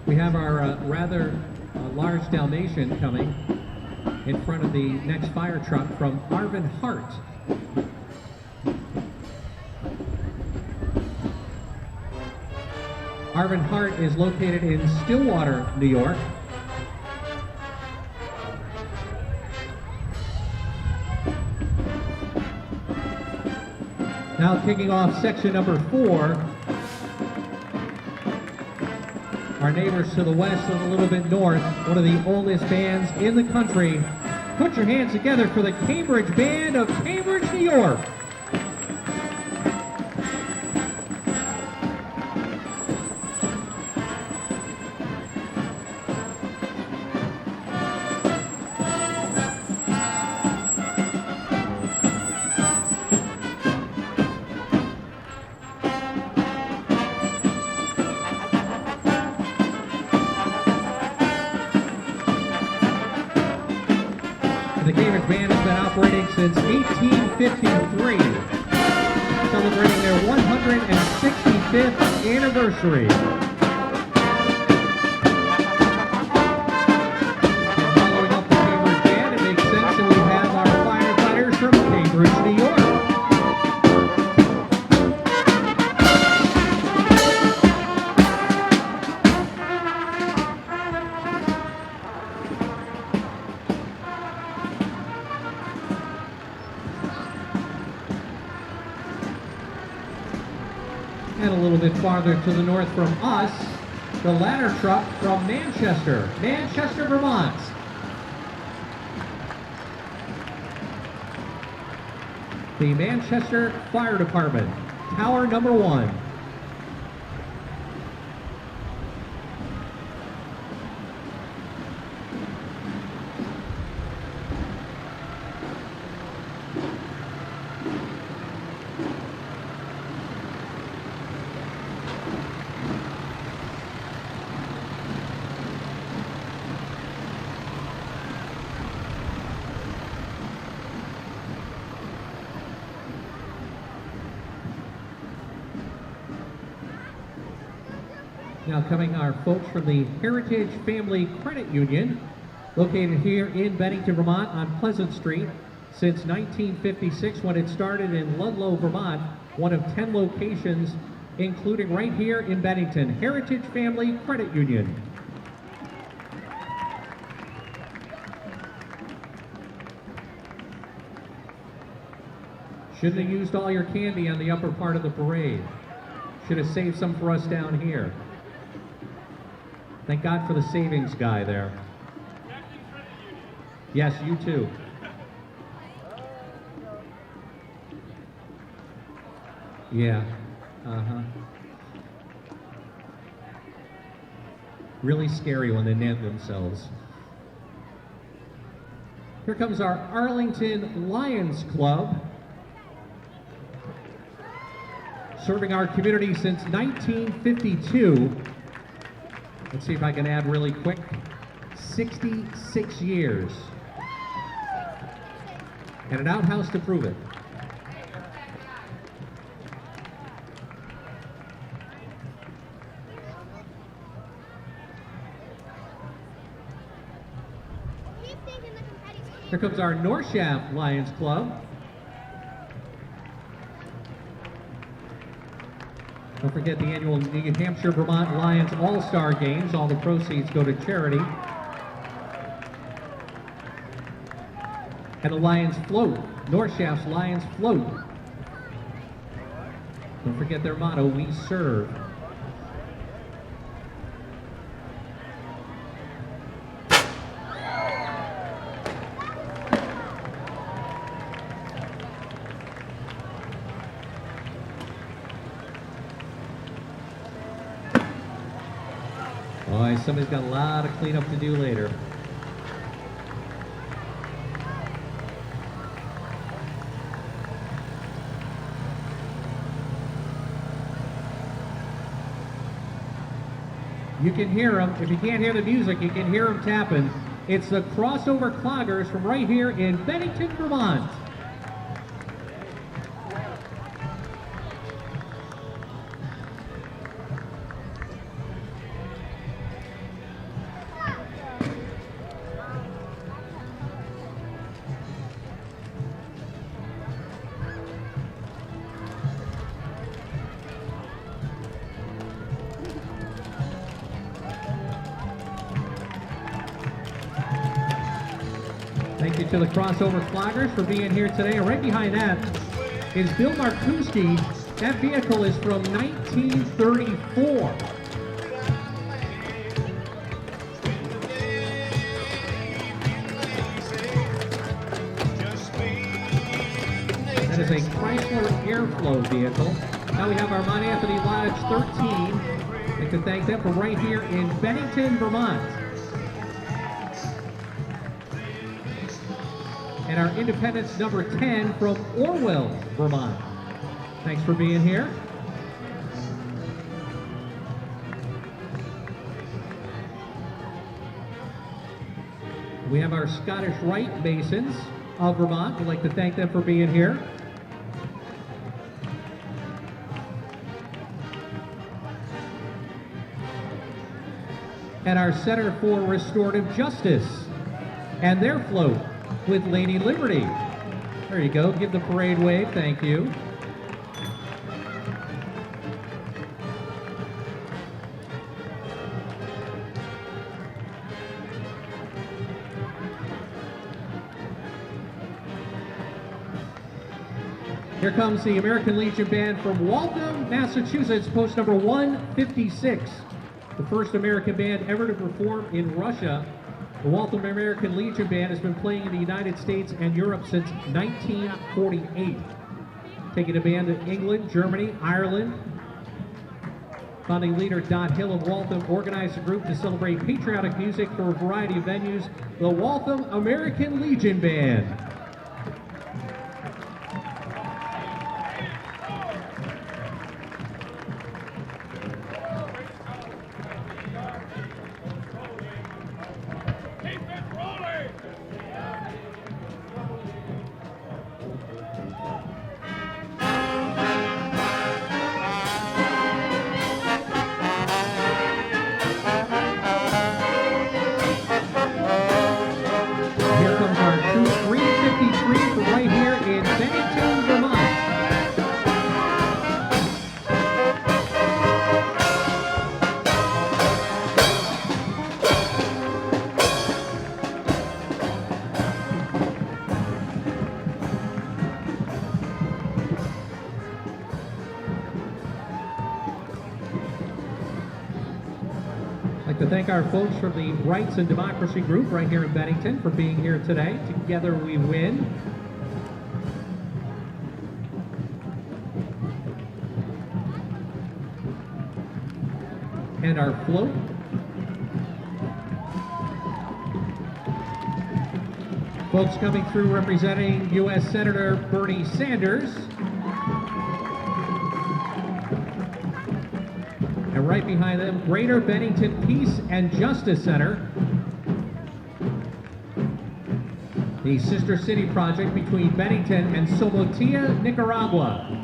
We have our rather large Dalmatian coming in front of the next fire truck from Arvin Hart. Arvin Hart is located in Stillwater, New York. Now kicking off section number 4. Our neighbors to the west and a little bit north, one of the oldest bands in the country. Put your hands together for the Cambridge Band of Cambridge, New York. The Cambridge Band has been operating since 1853, celebrating their 165th anniversary. And following up the Cambridge Band, it makes sense that we have our firefighters from Cambridge, New York. And a little bit farther to the north from us, the ladder truck from Manchester, Vermont. The Manchester Fire Department, Tower number 1. Now coming our folks from the Heritage Family Credit Union, located here in Bennington, Vermont on Pleasant Street since 1956 when it started in Ludlow, Vermont, one of 10 locations, including right here in Bennington, Heritage Family Credit Union. Shouldn't have used all your candy on the upper part of the parade. Should have saved some for us down here. Thank God for the savings guy there. Yes, you too. Yeah, Really scary when they name themselves. Here comes our Arlington Lions Club. serving our community since 1952. Let's see if I can add really quick. 66 years. And an outhouse to prove it. Here comes our North Shaft Lions Club. Don't forget the annual New Hampshire Vermont Lions All-Star Games. All the proceeds go to charity. And the Lions Float. North Shaft's Lions Float. Don't forget their motto, we serve. Boy, somebody's got a lot of cleanup to do later. You can hear them. If you can't hear the music, you can hear them tapping. It's the Crossover Cloggers from right here in Bennington, Vermont. Thank you to the Crossover Cloggers for being here today. And right behind that is Bill Markuski. That vehicle is from 1934. That is a Chrysler Airflow vehicle. Now we have our Mount Anthony Lodge 13. I can thank them from right here in Bennington, Vermont. And our Independence number 10 from Orwell, Vermont. Thanks for being here. We have our Scottish Rite Masons of Vermont. We'd like to thank them for being here. And our Center for Restorative Justice and their float with Lady Liberty. There you go. Give the parade wave. Thank you. Here comes the American Legion Band from Waltham, Massachusetts, post number 156. The first American band ever to perform in Russia. The Waltham American Legion Band has been playing in the United States and Europe since 1948. Taking a band to England, Germany, Ireland. Founding leader Don Hill of Waltham organized a group to celebrate patriotic music for a variety of venues. The Waltham American Legion Band. To thank our folks from the Rights and Democracy Group right here in Bennington for being here today. Together we win. And our float. Folks coming through representing U.S. Senator Bernie Sanders. And right behind them, Greater Bennington Peace and Justice Center, the sister city project between Bennington and Somotia, Nicaragua.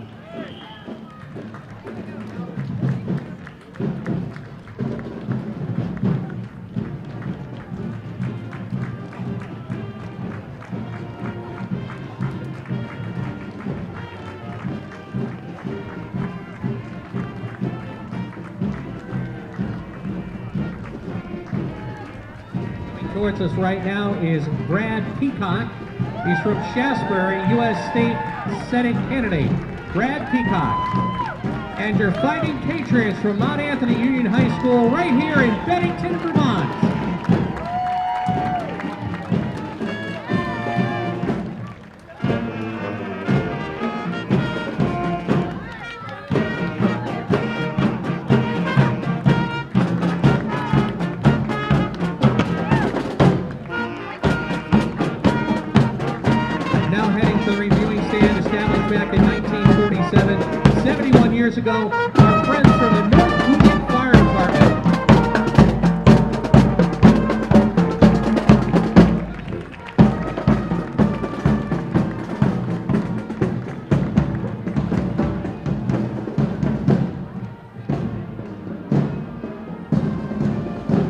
Towards us right now is Brad Peacock. He's from Shaftesbury, U.S. State Senate candidate. Brad Peacock. And your Fighting Patriots from Mount Anthony Union High School right here in Bennington, Vermont. Years ago, our friends from the Northside Fire Department.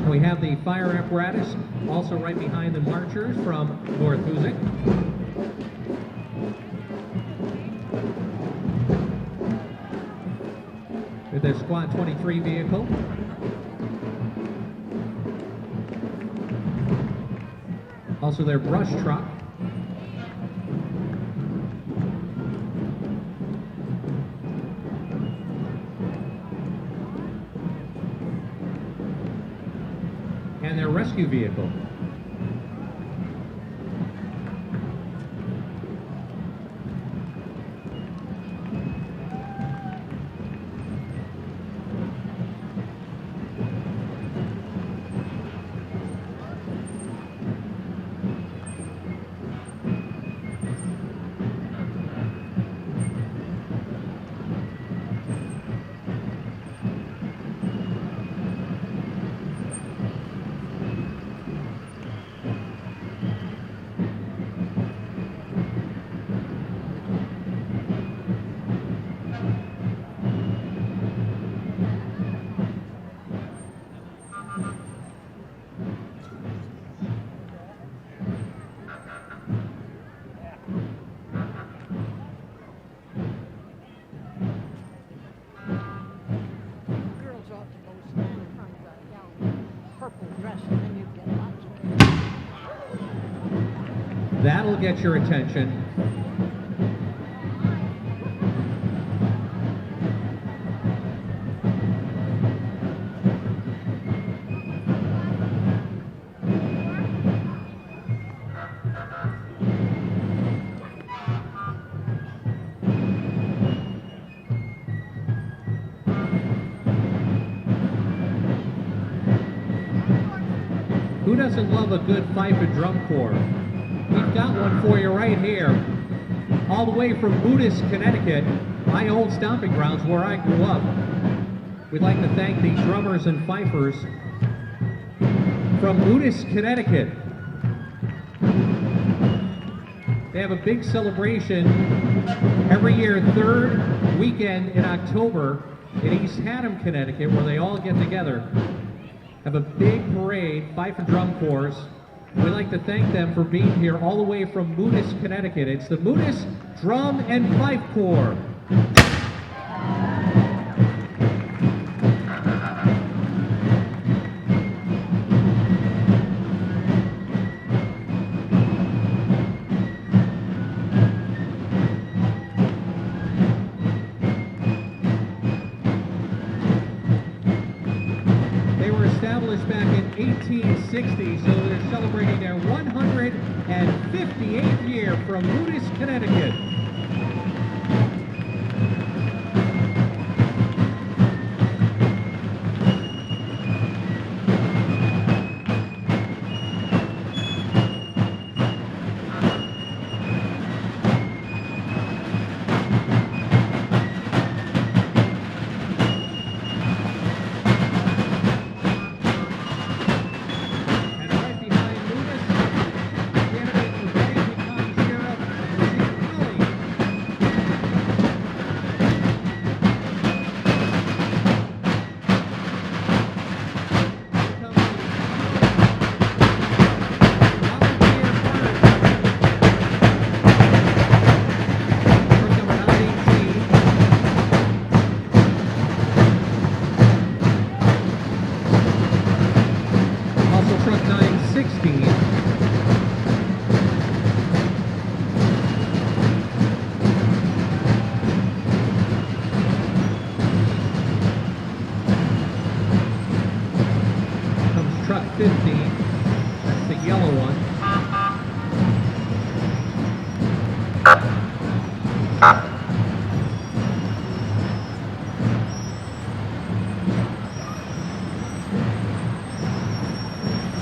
And we have the fire apparatus also right behind the marchers from North Hoosick. With their Squad 23 vehicle. Also their brush truck. And their rescue vehicle. That'll get your attention. Who doesn't love a good fife and drum corps? We've got one for you right here. All the way from Budas, Connecticut, my old stomping grounds where I grew up. We'd like to thank the drummers and fifers from Budas, Connecticut. They have a big celebration every year, third weekend in October in East Haddam, Connecticut, where they all get together. Have a big parade, fife and drum corps. We'd like to thank them for being here all the way from Budas, Connecticut. It's the Budas Drum and Fife Corps. Back in 1860, so they're celebrating their 158th year from Budas, Connecticut.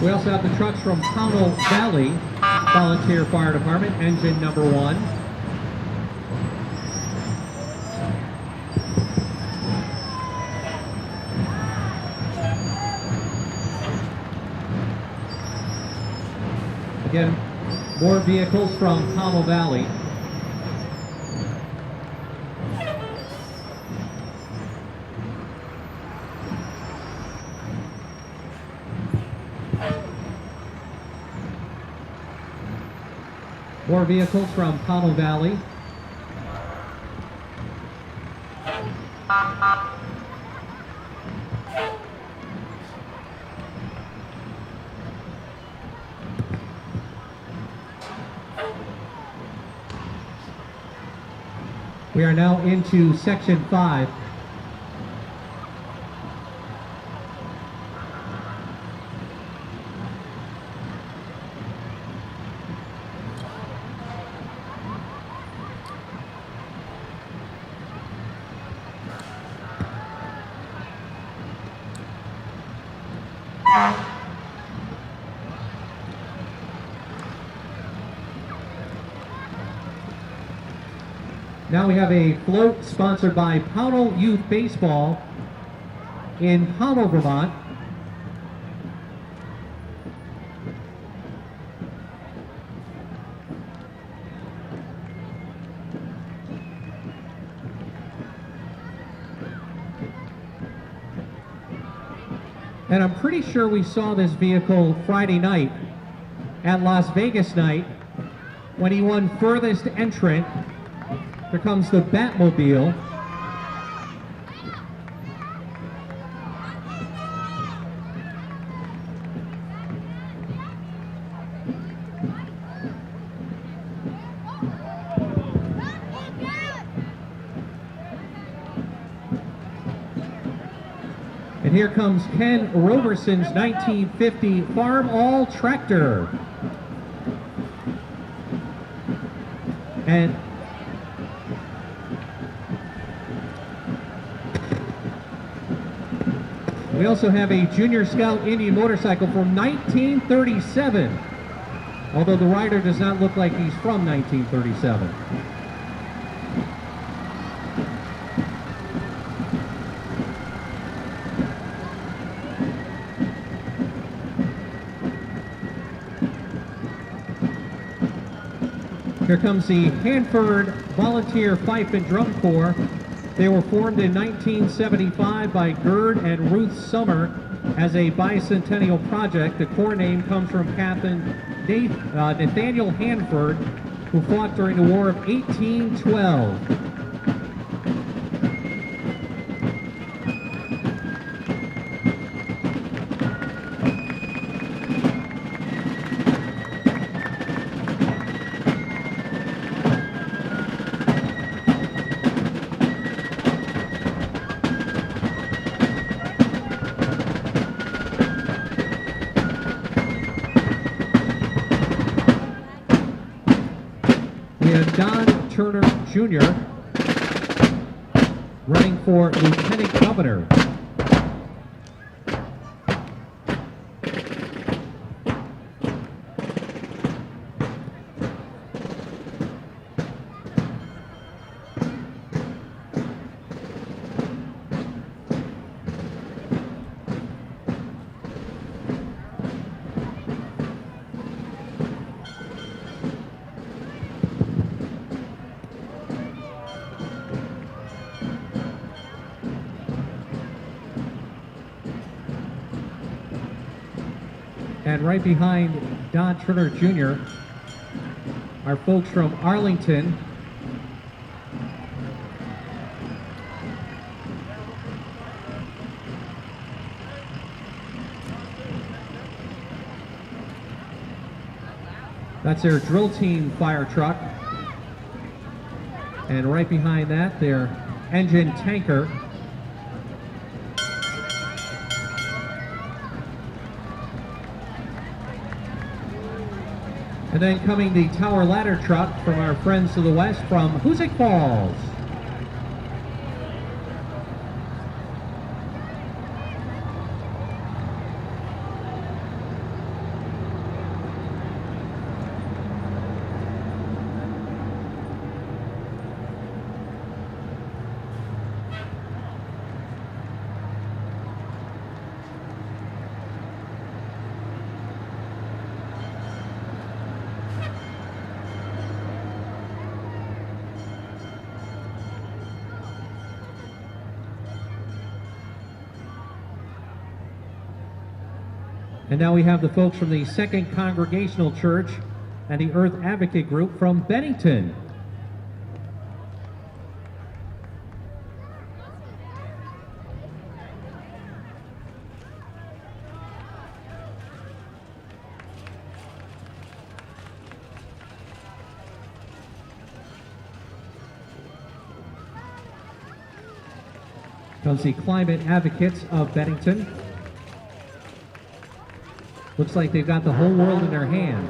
We also have the trucks from Pownell Valley Volunteer Fire Department, engine number 1. Again, more vehicles from Pownell Valley. More vehicles from Pownell Valley. We are now into Section 5. Now we have a float sponsored by Pownell Youth Baseball in Pownell, Vermont. And I'm pretty sure we saw this vehicle Friday night at Las Vegas night when he won furthest entrant. Here comes the Batmobile. And here comes Ken Roberson's 1950 Farm All tractor. And we also have a Junior Scout Indian motorcycle from 1937, although the rider does not look like he's from 1937. Here comes the Hanford Volunteer Fife and Drum Corps. They were formed in 1975 by Gerd and Ruth Summer as a bicentennial project. The corps name comes from Captain Nathaniel Hanford, who fought during the War of 1812. Turner Jr. running for Lieutenant Governor. And right behind Don Turner Jr. are folks from Arlington. That's their drill team fire truck. And right behind that, their engine tanker. And then coming the tower ladder truck from our friends to the west from Hoosick Falls. And now we have the folks from the Second Congregational Church and the Earth Advocate Group from Bennington. Comes the Climate Advocates of Bennington. Looks like they've got the whole world in their hands.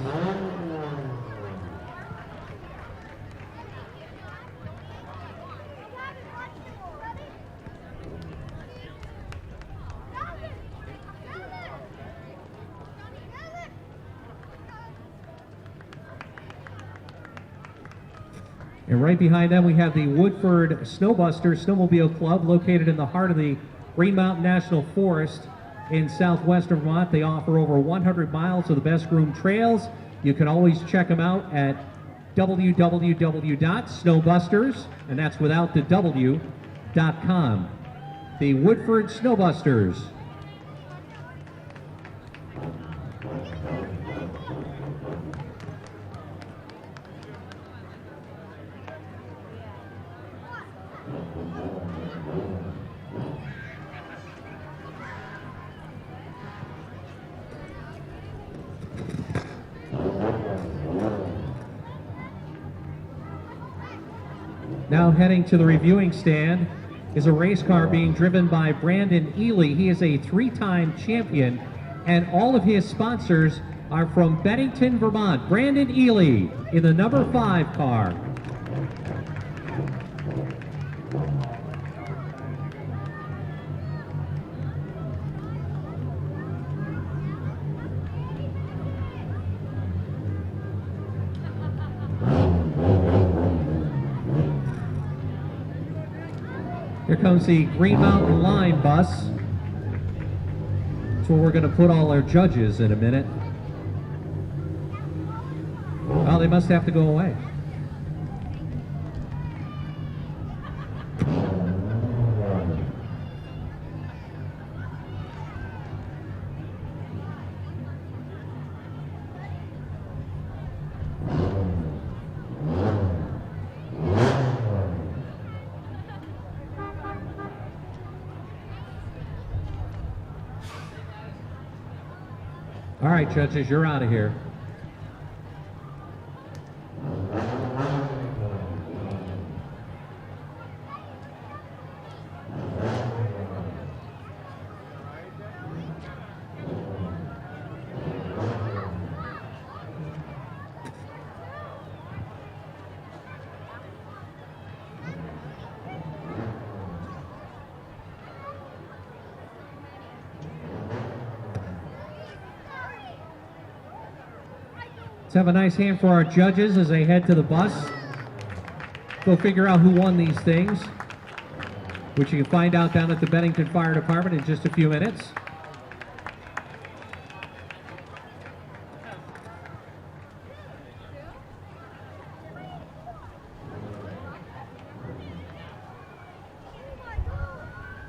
And right behind them, we have the Woodford Snowbuster Snowmobile Club, located in the heart of the Green Mountain National Forest in southwestern Vermont. They offer over 100 miles of the best groomed trails. You can always check them out at www.snowbusters, and that's without the w.com. The Woodford Snowbusters. Now heading to the reviewing stand is a race car being driven by Brandon Ely. He is a three-time champion, and all of his sponsors are from Bennington, Vermont. Brandon Ely in the number 5 car. Here comes the Green Mountain Line bus. That's where we're going to put all our judges in a minute. Oh, they must have to go away. All right, judges, you're out of here. Let's have a nice hand for our judges as they head to the bus. Go figure out who won these things, which you can find out down at the Bennington Fire Department in just a few minutes.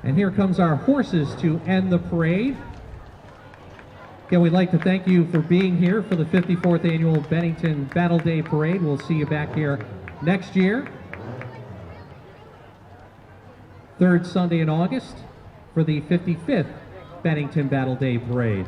And here comes our horses to end the parade. Again, we'd like to thank you for being here for the 54th Annual Bennington Battle Day Parade. We'll see you back here next year, 3rd Sunday in August, for the 55th Bennington Battle Day Parade.